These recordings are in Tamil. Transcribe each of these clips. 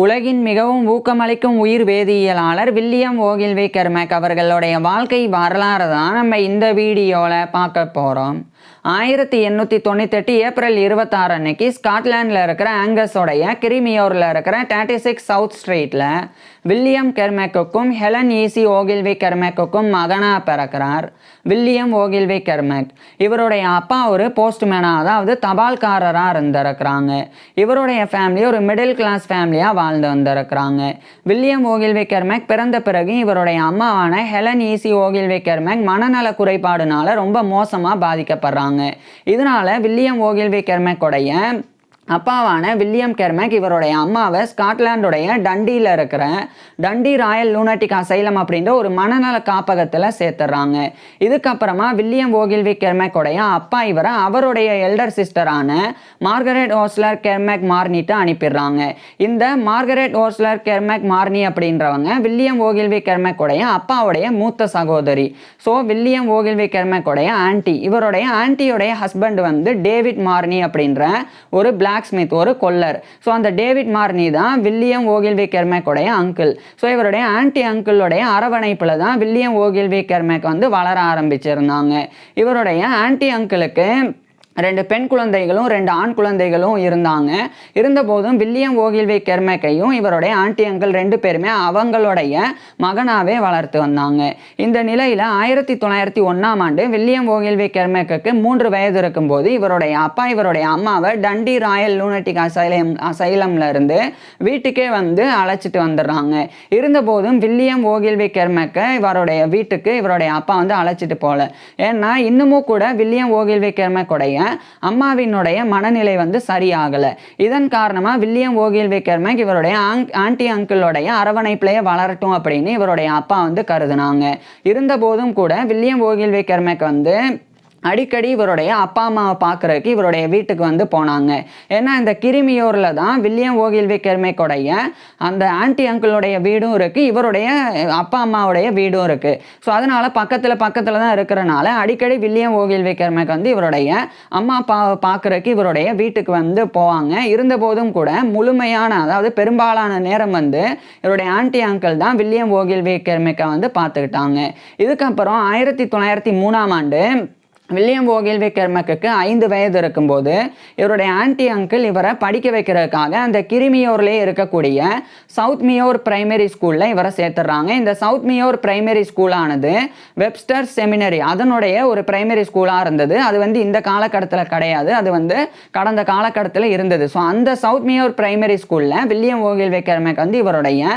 உலகின் மிகவும் ஊக்கமளிக்கும் உயிர் வேதியியலாளர் வில்லியம் ஓகில்வி கெர்மேக் அவர்களுடைய வாழ்க்கை வரலாறு தான் நம்ம இந்த வீடியோவில் பார்க்க போகிறோம். 1898 ஏப்ரல் 26 அன்னைக்கு ஸ்காட்லாண்டில் இருக்கிற ஆங்கஸோடைய கிரிமியோரில் இருக்கிற 36 சவுத் ஸ்ட்ரீட்டில் வில்லியம் கெர்மேக்குக்கும் ஹெலன் ஈசி ஓகில்வி கெர்மேக்குக்கும் மகனாக பிறக்கிறார் வில்லியம் ஓகில்வி கெர்மேக். இவருடைய அப்பா ஒரு போஸ்ட்மேனாக, அதாவது தபால்காரராக இருந்திருக்கிறாங்க. இவருடைய ஃபேமிலி ஒரு மிடில் கிளாஸ் ஃபேமிலியாக வாழ்ந்து வந்திருக்கிறாங்க. வில்லியம் ஓகில்வி கெர்மேக் பிறந்த பிறகு இவருடைய அம்மாவான ஹெலன் ஈசி ஓகில்வி கெர்மேக் மனநல குறைபாடுனால ரொம்ப மோசமாக பாதிக்கப்படுறாங்க. இதனால வில்லியம் ஓகில்வி கெர்மேக்குடைய அப்பாவான வில்லியம் கெர்மேக் இவருடைய அம்மாவை ஸ்காட்லாண்டுடைய டண்டியில் இருக்கிற டண்டி ராயல் லூனட்டிக் அசைலம் அப்படின்ற ஒரு மனநல காப்பகத்தில் சேர்த்துறாங்க. இதுக்கப்புறமா வில்லியம் ஓகில்வி கெர்மேக்குடைய அப்பா இவரை அவருடைய எல்டர் சிஸ்டரான மார்கரெட் ஓஸ்லர் கெர்மேக் மார்னிட்டு அனுப்பிடுறாங்க. இந்த மார்கரெட் ஓஸ்லர் கெர்மேக் மார்னி அப்படின்றவங்க வில்லியம் ஓகில்வி கெர்மேக்குடைய அப்பாவுடைய மூத்த சகோதரி. ஸோ வில்லியம் ஓகில்வி கெர்மேக்குடைய ஆன்டி, இவருடைய ஆன்டியோடைய ஹஸ்பண்ட் வந்து டேவிட் மார்னி அப்படின்ற ஒரு பிளாக் ஸ்மித், ஒரு கொல்லர். ஸோ அந்த டேவிட் மார்னி தான் வில்லியம் ஓகில்வி கெர்மேக்குடைய அங்கிள். ஸோ இவருடைய ஆன்டி அங்கிளுடைய அரவணைப்பில் தான் வில்லியம் ஓகில்வி கெர்மேக் வந்து வளர ஆரம்பிச்சிருந்தாங்க. இவருடைய ஆன்டி அங்கிளுக்கு 2 பெண் குழந்தைகளும் 2 ஆண் குழந்தைகளும் இருந்தாங்க. இருந்தபோதும் வில்லியம் ஓகில்வி கெர்மேக்கையும் இவருடைய ஆன்டி அங்கிள் 2 பேருமே அவங்களுடைய மகனாகவே வளர்த்து வந்தாங்க. இந்த நிலையில் 1901ஆம் ஆண்டு வில்லியம் ஓகில்வி கெர்மேக்கு 3 வயது இருக்கும்போது இவருடைய அப்பா இவருடைய அம்மாவை டண்டி ராயல் லூனட்டிக் அசைலம்ல இருந்து வீட்டுக்கே வந்து அழைச்சிட்டு வந்துடுறாங்க. இருந்தபோதும் வில்லியம் ஓகில்வி கெர்மேக்கை இவருடைய வீட்டுக்கு இவருடைய அப்பா வந்து அழைச்சிட்டு போகல. ஏன்னா இன்னமும் கூட வில்லியம் ஓகில்வி கெர்மேக்குடைய அம்மாவினுடைய மனநிலை வந்து சரியாகலை. இதன் காரணமாக வில்லியம் ஓகில்வி கெர்மேக் இவருடைய ஆன்டி அங்கிளோடைய அரவணைப்பிலேயே வளரட்டும் அப்படின்னு இவருடைய அப்பா வந்து கருதுனாங்க. இருந்தபோதும் கூட வில்லியம் ஓகில்வி கெர்மேக் வந்து அடிக்கடி இவருடைய அப்பா அம்மாவை பார்க்குறதுக்கு இவருடைய வீட்டுக்கு வந்து போனாங்க. ஏன்னா இந்த கிரிமியோரில் தான் வில்லியம் ஓகில்வி கெர்மேக்குடைய அந்த ஆன்டி அங்கிளுடைய வீடும் இருக்குது, இவருடைய அப்பா அம்மாவுடைய வீடும் இருக்குது. ஸோ அதனால் பக்கத்தில் தான் இருக்கிறனால அடிக்கடி வில்லியம் ஓகில்வி கெர்மேக் வந்து இவருடைய அம்மா அப்பாவை பார்க்குறதுக்கு இவருடைய வீட்டுக்கு வந்து போவாங்க. இருந்தபோதும் கூட முழுமையான, அதாவது பெரும்பாலான நேரம் வந்து இவருடைய ஆன்டி அங்கிள் தான் வில்லியம் ஓகில்வி கெர்மேக்கை வந்து பார்த்துக்கிட்டாங்க. இதுக்கப்புறம் 1903ஆம் ஆண்டு வில்லியம் ஓகில்வி கெர்மேக்கு 5 வயது இருக்கும்போது இவருடைய ஆன்டி அங்கிள் இவரை படிக்க வைக்கிறதுக்காக அந்த கிரிமியோர்லேயே இருக்கக்கூடிய சவுத் மியோர் பிரைமரி ஸ்கூலில் இவரை சேர்த்துடுறாங்க. இந்த சவுத் மியோர் பிரைமரி ஸ்கூலானது வெப்ஸ்டர் செமினரி அதனுடைய ஒரு பிரைமரி ஸ்கூலாக இருந்தது. அது வந்து இந்த காலகட்டத்தில் கிடையாது, அது வந்து கடந்த காலகட்டத்தில் இருந்தது. ஸோ அந்த சவுத் மியோர் பிரைமரி ஸ்கூலில் வில்லியம் ஓகில்வி கெர்மேக் வந்து இவருடைய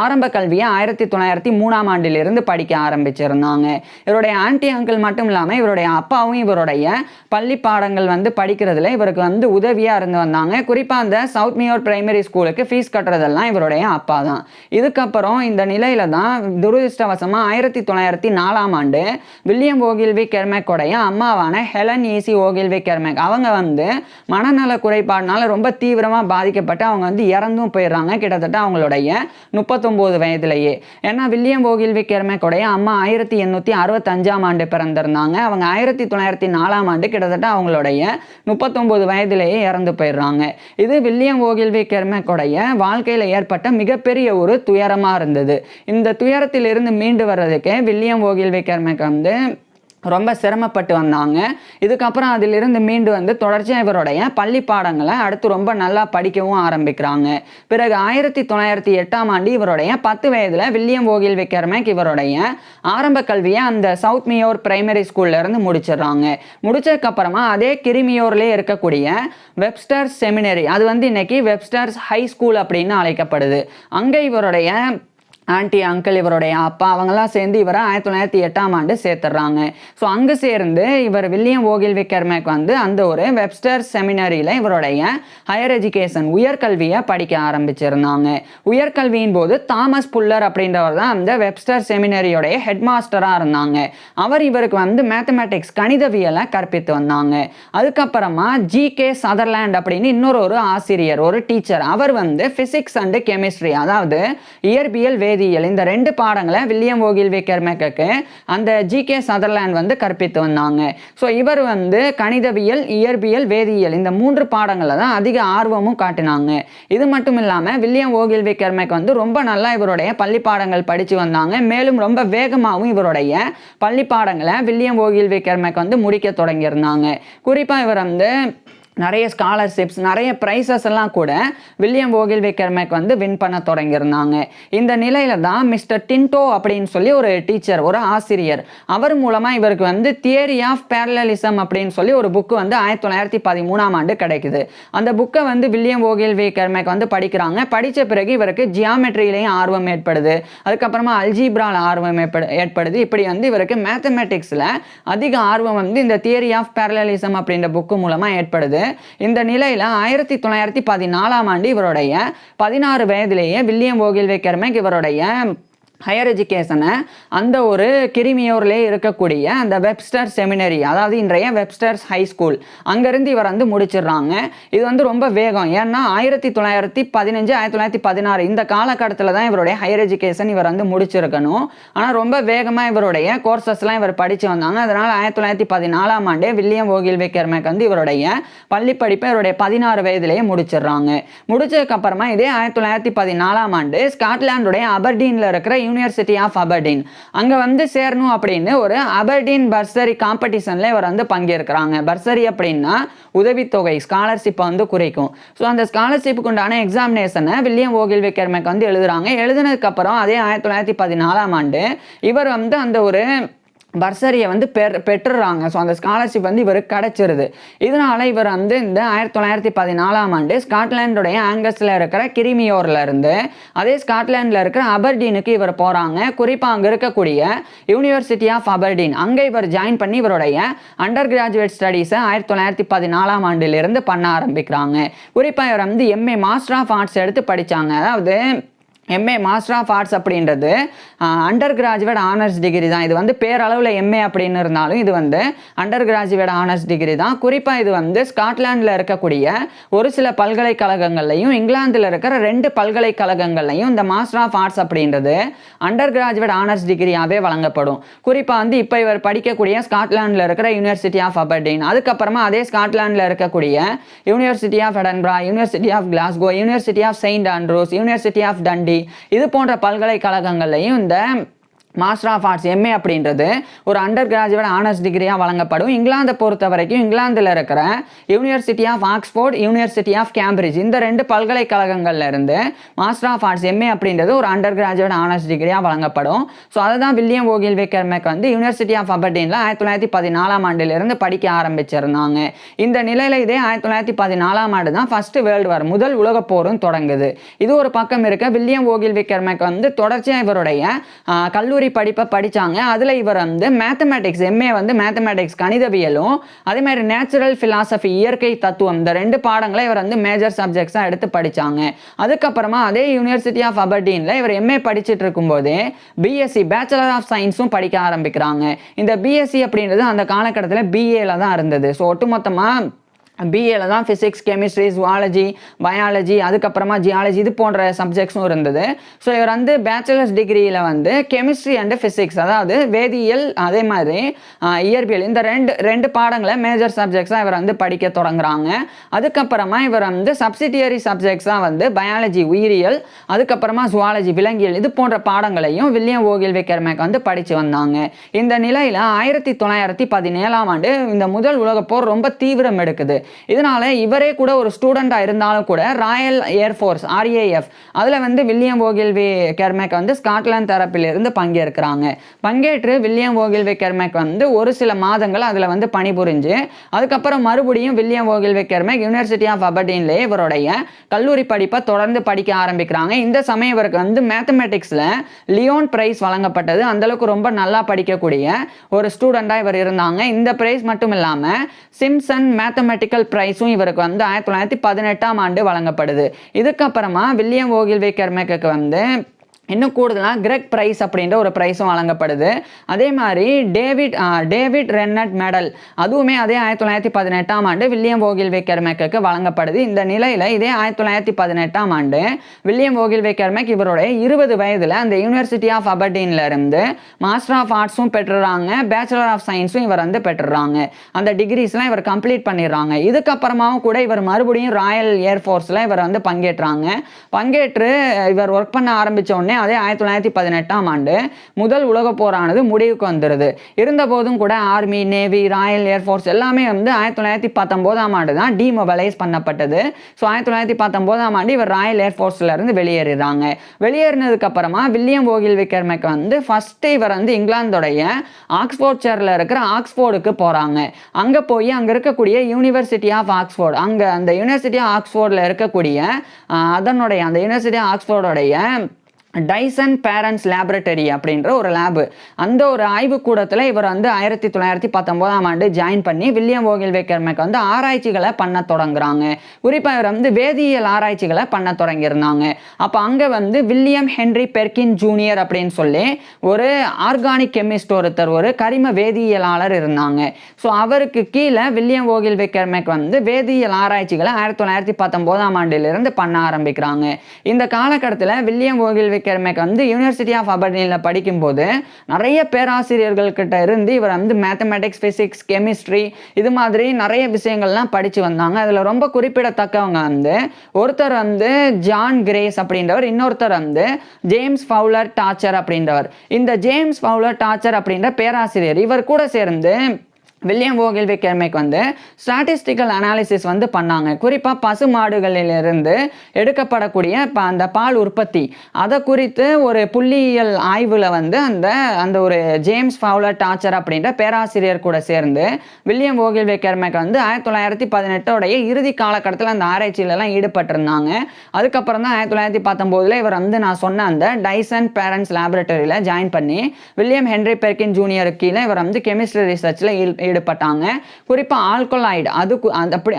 ஆரம்ப கல்வியை 1903ஆம் ஆண்டிலிருந்து படிக்க ஆரம்பிச்சிருந்தாங்க. இவருடைய ஆன்டி அங்கிள் மட்டும் இல்லாமல் இவருடைய அப்பா இவருடைய பள்ளி பாடங்கள் வந்து படிக்கிறதுல இவருக்கு வந்து உதவியா இருந்து வந்தாங்க. குறிப்பா அந்த சவுத் மியோர் பிரைமரி ஸ்கூலுக்கு ஃபீஸ் கட்டுறதெல்லாம் இவருடைய அப்பா தான். இதுக்கப்புறம் இந்த நிலையில தான் துரதிருஷ்டவசமா 1904ஆம் ஆண்டு வில்லியம் ஓகில்வி கெர்மேக்குடைய அம்மாவான ஹெலன் ஈசி ஓகில்வி கெர்மேக் அவங்க வந்து மனநல குறைபாடுனால ரொம்ப தீவிரமா பாதிக்கப்பட்டு அவங்க வந்து இறந்தும் போயிடுறாங்க, கிட்டத்தட்ட அவங்களுடைய 39 வயதிலேயே. ஏன்னா வில்லியம் ஓகில்வி கெர்மேக்குடைய அம்மா 1865ஆம் ஆண்டு பிறந்திருந்தாங்க. அவங்க 1904ஆம் ஆண்டு கிட்டத்தட்ட அவங்களுடைய 39 வயதிலேயே இறந்து போயிடுறாங்க. இது வில்லியம் ஓகில்வி கெர்மேக்குடைய வாழ்க்கையில் ஏற்பட்ட மிகப்பெரிய ஒரு துயரமாக இருந்தது. இந்த துயரத்திலிருந்து மீண்டு வர்றதுக்கே வில்லியம் ஓகில்வி கெர்மேக் வந்து ரொம்ப சிரமப்பட்டு வந்தாங்க. இதுக்கப்புறம் அதிலிருந்து மீண்டு வந்து தொடர்ச்சியாக இவருடைய பள்ளி பாடங்களை அடுத்து ரொம்ப நல்லா படிக்கவும் ஆரம்பிக்கிறாங்க. பிறகு 1908ஆம் ஆண்டு இவருடைய 10 வயதில் வில்லியம் ஓகில்வி கெர்மேக் இவருடைய ஆரம்ப கல்வியை அந்த சவுத் மியோர் பிரைமரி ஸ்கூல்ல இருந்து முடிச்சிடுறாங்க. முடிச்சதுக்கப்புறமா அதே கிரிமியோர்லேயே இருக்கக்கூடிய வெப்ஸ்டர் செமினரி, அது வந்து இன்னைக்கு வெப்ஸ்டர்ஸ் ஹை ஸ்கூல் அப்படின்னு அழைக்கப்படுது. அங்கே இவருடைய ஆன்டி அங்கிள் இவருடைய அப்பா அவங்கெல்லாம் சேர்ந்து இவரை 1908ஆம் ஆண்டு சேர்த்துடுறாங்க. ஸோ அங்கே சேர்ந்து இவர் வில்லியம் ஓகில்வி கெர்மேக் வந்து அந்த ஒரு வெப்ஸ்டர் செமினரியில் இவருடைய ஹையர் எஜுகேஷன் உயர்கல்வியை படிக்க ஆரம்பிச்சிருந்தாங்க. உயர்கல்வியின் போது தாமஸ் புல்லர் அப்படின்றவர் தான் அந்த வெப்ஸ்டர் செமினரியோடைய ஹெட் மாஸ்டராக இருந்தாங்க. அவர் இவருக்கு வந்து மேத்தமேட்டிக்ஸ் கணிதவியலை கற்பித்து வந்தாங்க. அதுக்கப்புறமா ஜி.கே. சதர்லேண்ட் அப்படின்னு இன்னொரு ஆசிரியர், ஒரு டீச்சர், அவர் வந்து ஃபிசிக்ஸ் அண்டு கெமிஸ்ட்ரி, அதாவது இயற்பியல் வேதி வேதியியல் இந்த 2 பாடங்களை வில்லியம் ஓகில்வே கெர்மேக்கு அந்த ஜிகே சதர்லாண்ட் வந்து கற்பித்து வந்தாங்க. ஸோ இவர் வந்து கணிதவியல், இயற்பியல், வேதியியல் இந்த 3 பாடங்களில் தான் அதிக ஆர்வமும் காட்டினாங்க. இது மட்டும் இல்லாமல் வில்லியம் ஓகில்வே கெர்மேக் வந்து ரொம்ப நல்லா இவருடைய பள்ளி பாடங்கள் படித்து வந்தாங்க. மேலும் ரொம்ப வேகமாகவும் இவருடைய பள்ளி பாடங்களை வில்லியம் ஓகில்வே கெர்மேக் வந்து முடிக்க தொடங்கியிருந்தாங்க. குறிப்பாக இவர் வந்து நிறைய ஸ்காலர்ஷிப்ஸ், நிறைய ப்ரைஸஸ் எல்லாம் கூட வில்லியம் ஓகில்வே கெர்மேக் வந்து வின் பண்ண தொடங்கியிருந்தாங்க. இந்த நிலையில தான் மிஸ்டர் டின்டோ அப்படின்னு சொல்லி ஒரு டீச்சர், ஒரு ஆசிரியர், அவர் மூலமாக இவருக்கு வந்து தியரி ஆஃப் பேரலலிசம் அப்படின்னு சொல்லி ஒரு புக்கு வந்து 1913ஆம் ஆண்டு கிடைக்குது. அந்த புக்கை வந்து வில்லியம் ஓகில்வே கெர்மேக் வந்து படிக்கிறாங்க. படித்த பிறகு இவருக்கு ஜியாமெட்ரியிலையும் ஆர்வம் ஏற்படுது. அதுக்கப்புறமா அல்ஜீப்ரால ஆர்வம் ஏற்படுது. இப்படி வந்து இவருக்கு மேத்தமெட்டிக்ஸில் அதிக ஆர்வம் வந்து இந்த தியரி ஆஃப் பேரலலிசம் அப்படின்ற புக்கு மூலமாக ஏற்படுது. இந்த நிலையில 1914ஆம் ஆண்டு இவருடைய 16 வயதிலேயே வில்லியம் ஓகில்வே கெர்மேக் இவருடைய ஹையர் எஜுகேஷனை அந்த ஒரு கிரிமியோர்லேயே இருக்கக்கூடிய அந்த வெப்ஸ்டர் செமினரி, அதாவது இன்றைய வெப்ஸ்டர்ஸ் ஹை ஸ்கூல், அங்கேருந்து இவர் வந்து முடிச்சிடுறாங்க. இது வந்து ரொம்ப வேகம். ஏன்னா 1915 1916 இந்த காலகட்டத்தில் தான் இவருடைய ஹையர் எஜுகேஷன் இவர் வந்து முடிச்சிருக்கணும். ஆனால் ரொம்ப வேகமாக இவருடைய கோர்சஸ்லாம் இவர் படித்து வந்தாங்க. அதனால் 1914ஆம் ஆண்டே வில்லியம் ஓகில்வே கெர்மேக் வந்து இவருடைய பள்ளி படிப்பை இவருடைய 16 வயதிலேயே முடிச்சிடுறாங்க. முடிச்சதுக்கப்புறமா இதே 1914ஆம் ஆண்டு ஸ்காட்லாண்டுடைய அபர்டீனில் இருக்கிற யூனிவர்சிட்டி ஆஃப் அபர்டீன் அங்கே வந்து சேரணும் அப்படின்னு ஒரு அபர்டீன் பர்சரி காம்படிஷனில் இவர் வந்து பங்கேற்கிறாங்க. பர்சரி அப்படின்னா உதவித்தொகை, ஸ்காலர்ஷிப்பை வந்து குறைக்கும். ஸோ அந்த ஸ்காலர்ஷிப்புக்கு உண்டான எக்ஸாமினேஷனை வில்லியம் ஓகில்வே கெர்மேக் வந்து எழுதுறாங்க. எழுதுனதுக்கப்புறம் அதே 1914ஆம் ஆண்டு இவர் வந்து அந்த ஒரு பர்சரியை வந்து பெற்றுறாங்க. ஸோ அந்த ஸ்காலர்ஷிப் வந்து இவருக்கு கிடச்சிருது. இதனால் இவர் வந்து இந்த 1914ஆம் ஆண்டு ஸ்காட்லாண்டுடைய ஆங்கஸில் இருக்கிற கிரிமியோரில் இருந்து அதே ஸ்காட்லாண்டில் இருக்கிற அபர்டீனுக்கு இவர் போகிறாங்க. குறிப்பாக அங்கே இருக்கக்கூடிய யூனிவர்சிட்டி ஆஃப் அபர்டீன் அங்கே இவர் ஜாயின் பண்ணி இவருடைய அண்டர் கிராஜுவேட் ஸ்டடீஸை 1914ஆம் ஆண்டிலிருந்து பண்ண ஆரம்பிக்கிறாங்க. குறிப்பாக இவர் வந்து எம்ஏ மாஸ்டர் ஆஃப் ஆர்ட்ஸ் எடுத்து படித்தாங்க. அதாவது எம்ஏ மாஸ்டர் ஆஃப் ஆர்ட்ஸ் அப்படின்றது அண்டர் கிராஜுவேட் ஆனர்ஸ் டிகிரி தான். இது வந்து பேரளவில் எம்ஏ அப்படின்னு இருந்தாலும் இது வந்து அண்டர் கிராஜுவேட் ஆனர்ஸ் டிகிரி தான். குறிப்பாக இது வந்து ஸ்காட்லாண்டில் இருக்கக்கூடிய ஒரு சில பல்கலைக்கழகங்கள்லையும் இங்கிலாந்தில் இருக்கிற 2 பல்கலைக்கழகங்கள்லையும் இந்த மாஸ்டர் ஆஃப் ஆர்ட்ஸ் அப்படின்றது அண்டர் கிராஜுவேட் ஆனர்ஸ் டிகிரியாகவே வழங்கப்படும். குறிப்பாக வந்து இப்போ இவர் படிக்கக்கூடிய ஸ்காட்லாண்டில் இருக்கிற யூனிவர்சிட்டி ஆஃப் அபர்டீன், அதுக்கப்புறமா அதே ஸ்காட்லாண்டில் இருக்கக்கூடிய University of Edinburgh, University of Glasgow, University of Saint Andrews, University of Dundee, இது போன்ற பல்கலைக்கழகங்கள்லையும் இந்த மாஸ்டர் ஆஃப் ஆர்ட்ஸ் எம்ஏ அப்படின்றது ஒரு அண்டர் கிராஜுவேட் ஆனர்ஸ் டிகிரியாக வழங்கப்படும். இங்கிலாந்தை பொறுத்த வரைக்கும் இங்கிலாந்தில் இருக்கிற university of Oxford, university of Cambridge இந்த 2 பல்கலைக்கழகங்கள்ல இருந்து மாஸ்டர் ஆஃப் ஆர்ட்ஸ் எம்ஏ அப்படின்றது ஒரு அண்டர் கிராஜுவேட் ஆனர்ஸ் டிகிரியாக வழங்கப்படும். ஸோ அதை தான் வில்லியம் ஓகில்வே கெர்மேக் வந்து யூனிவர்சிட்டி ஆஃப் அபர்டீனில் 1914ஆம் ஆண்டிலிருந்து படிக்க ஆரம்பிச்சிருந்தாங்க. இந்த நிலையில் இதே 1914ஆம் ஆண்டு தான் ஃபர்ஸ்ட் வேர்ல்டு வார், முதல் உலகப் போரும் தொடங்குது. இது ஒரு பக்கம் இருக்க வில்லியம் ஓகில்வே கெர்மேக் வந்து தொடர்ச்சியாக இவருடைய கல்லூரி படிப்பை படித்தாங்க. அதில் இவர் வந்து மேத்தமேட்டிக்ஸ் எம்ஏ வந்து மேத்தமேட்டிக்ஸ் கணிதவியலும் அதே மாதிரி நேச்சுரல் ஃபிலாசபி இயற்கை தத்துவம் இந்த 2 பாடங்களை இவர் வந்து மேஜர் சப்ஜெக்ட்ஸாக எடுத்து படித்தாங்க. அதுக்கப்புறமா அதே யூனிவர்சிட்டி ஆஃப் அபர்டீனில் இவர் எம்ஏ படிச்சுட்டு இருக்கும்போதே பிஎஸ்சி பேச்சுலர் ஆஃப் சயின்ஸும் படிக்க ஆரம்பிக்கிறாங்க. இந்த பிஎஸ்சி அப்படின்றது அந்த காலகட்டத்தில் பிஏல தான் இருந்தது. ஸோ ஒட்டுமொத்தமாக பிஏல தான் ஃபிசிக்ஸ், கெமிஸ்ட்ரி, ஜுவாலஜி, பயாலஜி, அதுக்கப்புறமா ஜியாலஜி இது போன்ற சப்ஜெக்ட்ஸும் இருந்தது. ஸோ இவர் வந்து பேச்சுலர்ஸ் டிகிரியில் வந்து கெமிஸ்ட்ரி அண்டு ஃபிசிக்ஸ், அதாவது வேதியியல் அதே மாதிரி இயற்பியல் இந்த ரெண்டு பாடங்களை மேஜர் சப்ஜெக்ட்ஸாக இவர் வந்து படிக்க தொடங்குறாங்க. அதுக்கப்புறமா இவர் வந்து சப்சிடியரி சப்ஜெக்ட்ஸாக வந்து பயாலஜி உயிரியல், அதுக்கப்புறமா ஜுவாலஜி விலங்கியல் இது போன்ற பாடங்களையும் வில்லியம் ஓகில்வே கெர்மேக் வந்து படித்து வந்தாங்க. இந்த நிலையில் 1917ஆம் ஆண்டு இந்த முதல் உலகப் போர் ரொம்ப தீவிரம் எடுக்குது. இதனால இவரே கூட ஒரு ஸ்டூடெண்டாக இருந்தாலும் கூட ராயல் ஏர்ஃபோர்ஸ் RAF அதில் வந்து வில்லியம் ஓகில்வே கெர்மேக் வந்து ஸ்காட்லாந்து தரப்பிலிருந்து பங்கேற்கிறாங்க. பங்கேற்று வில்லியம் ஓகில்வே கெர்மேக் வந்து ஒரு சில மாதங்கள் அதில் வந்து பணிபுரிஞ்சு அதுக்கப்புறம் மறுபடியும் வில்லியம் ஓகில்வே கெர்மேக் யூனிவர்சிட்டி ஆஃப் அபர்டீன்லேயே இவருடைய கல்லூரி படிப்பை தொடர்ந்து படிக்க ஆரம்பிக்கிறாங்க. இந்த சமயம் இவருக்கு வந்து மேத்தமெட்டிக்ஸில் லியோன் பிரைஸ் வழங்கப்பட்டது. அந்தளவுக்கு ரொம்ப நல்லா படிக்கக்கூடிய ஒரு ஸ்டூடெண்டாக இவர் இருந்தாங்க. இந்த பிரைஸ் மட்டும் இல்லாமல் சிம்சன் மேத்தமெட்டிக்கல் பிரைஸும் இவருக்கு வந்து 1918ஆம் ஆண்டு வழங்கப்படுது. இதுக்கப்புறமா வில்லியம் ஓகில்வே கெர்மேக்கு வந்து இன்னும் கூடுதலாக கிரெக் ப்ரைஸ் அப்படின்ற ஒரு ப்ரைஸும் வழங்கப்படுது. அதே மாதிரி டேவிட் ரென்னட் மெடல் அதுவுமே அதே 1918ஆம் ஆண்டு வில்லியம் ஓகில்வே கெர்மேக்கு வழங்கப்படுது. இந்த நிலையில் இதே 1918ஆம் ஆண்டு வில்லியம் ஓகில்வே கெர்மேக் இவருடைய 20 வயதில் அந்த யூனிவர்சிட்டி ஆஃப் அபர்டீன்ல இருந்து மாஸ்டர் ஆஃப் ஆர்ட்ஸும் பெற்றுறாங்க, பேச்சுலர் ஆஃப் சயின்ஸும் இவர் வந்து பெற்றுறாங்க. அந்த டிகிரிஸ்லாம் இவர் கம்ப்ளீட் பண்ணிடுறாங்க. இதுக்கப்புறமாவும் கூட இவர் மறுபடியும் ராயல் ஏர்ஃபோர்ஸில் இவர் வந்து பங்கேற்று இவர் ஒர்க் பண்ண ஆரம்பித்த உடனே அதே 1918ஆம் ஆண்டு முதல் உலக போரானது முடிவுக்கு வந்துடுது. இருந்தபோதும் கூட ஆர்மி, நேவி, ராயல் ஏர்ஃபோர்ஸ் எல்லாமே வந்து 1919ஆம் ஆண்டு தான் டிமொபைலைஸ் பண்ணப்பட்டது. ஸோ 1919ஆம் ஆண்டு இவர் ராயல் ஏர்ஃபோர்ஸ்ல இருந்து வெளியேறாங்க. வெளியேறினதுக்கு அப்புறமா வில்லியம் ஓகில்வே கெர்மேக் வந்து ஃபர்ஸ்ட் இவர் வந்து இங்கிலாந்துடைய ஆக்ஸ்போர்ட்ஷையர்ல இருக்கிற ஆக்ஸ்போர்டுக்கு போறாங்க. அங்க போய் அங்க இருக்கக்கூடிய யூனிவர்சிட்டி ஆஃப் ஆக்ஸ்போர்ட், அங்க அந்த யூனிவர்சிட்டி ஆஃப் ஆக்ஸ்போர்ட்ல இருக்கக்கூடிய அந்த யூனிவர்சிட்டி ஆஃப் ஆக்ஸ்போர்டோடைய டைசன் பேரண்ட்ஸ் லேபரட்டரி அப்படின்ற ஒரு லேபு, அந்த ஒரு ஆய்வுக்கூடத்தில் இவர் வந்து 1919ஆம் ஆண்டு ஜாயின் பண்ணி வில்லியம் ஓகில்வே கெர்மேக் வந்து ஆராய்ச்சிகளை பண்ண தொடங்குறாங்க. குறிப்பாக இவர் வந்து வேதியியல் ஆராய்ச்சிகளை பண்ண தொடங்கியிருந்தாங்க. அப்போ அங்கே வந்து வில்லியம் ஹென்ரி பெர்கின் ஜூனியர் அப்படின்னு சொல்லி ஒரு ஆர்கானிக் கெமிஸ்ட் ஒருத்தர், ஒரு கரிம வேதியியலாளர் இருந்தாங்க. ஸோ அவருக்கு கீழே வில்லியம் ஓகில்வே கெர்மேக் வந்து வேதியியல் ஆராய்ச்சிகளை 1919ஆம் ஆண்டிலிருந்து பண்ண ஆரம்பிக்கிறாங்க. இந்த காலகட்டத்தில் வில்லியம் ஓகில்வே கெர்மேக் வந்து யூனிவர்சிட்டி ஆஃப் அபர்டீன்ல படிக்கும்போது நிறைய பேராசிரியர்கள் கிட்ட இருந்து இவர் வந்து மேத்தமேட்டிக்ஸ், பிசிக்ஸ், கெமிஸ்ட்ரி இது மாதிரி நிறைய விஷயங்கள்லாம் படிச்சு வந்தாங்க. அதில் ரொம்ப குறிப்பிடத்தக்கவங்க வந்து ஒருத்தர் வந்து ஜான் கிரேஸ் அப்படின்றவர், இன்னொருத்தர் வந்து ஜேம்ஸ் ஃபவுலர் டார்ச்சர் அப்படின்றவர். இந்த ஜேம்ஸ் ஃபவுலர் டார்ச்சர் அப்படின்ற பேராசிரியர் இவர் கூட சேர்ந்து வில்லியம் ஓகில்வே கெர்மேக் வந்து ஸ்டாட்டிஸ்டிக்கல் அனாலிசிஸ் வந்து பண்ணாங்க. குறிப்பாக பசு மாடுகளிலிருந்து எடுக்கப்படக்கூடிய அந்த பால் உற்பத்தி அதை குறித்து ஒரு புள்ளியியல் ஆய்வில் வந்து அந்த ஒரு ஜேம்ஸ் ஃபவுலர் டார்ச்சர் அப்படின்ற பேராசிரியர் கூட சேர்ந்து வில்லியம் ஓகில்வே கெர்மேக் வந்து 1918 இறுதி காலகட்டத்தில் அந்த ஆராய்ச்சியிலலாம் ஈடுபட்டிருந்தாங்க. அதுக்கப்புறம் தான் 1919 இவர் வந்து நான் சொன்ன அந்த டைசன் பேரண்ட்ஸ் லேபரட்டரியில் ஜாயின் பண்ணி வில்லியம் ஹென்ரி பெர்கின் ஜூனியருக்கு கீழே இவர் வந்து கெமிஸ்ட்ரி ரிசர்ச்சில் ஈடுபட்டாங்க. குறிப்பாக ஆல்கலாய்டு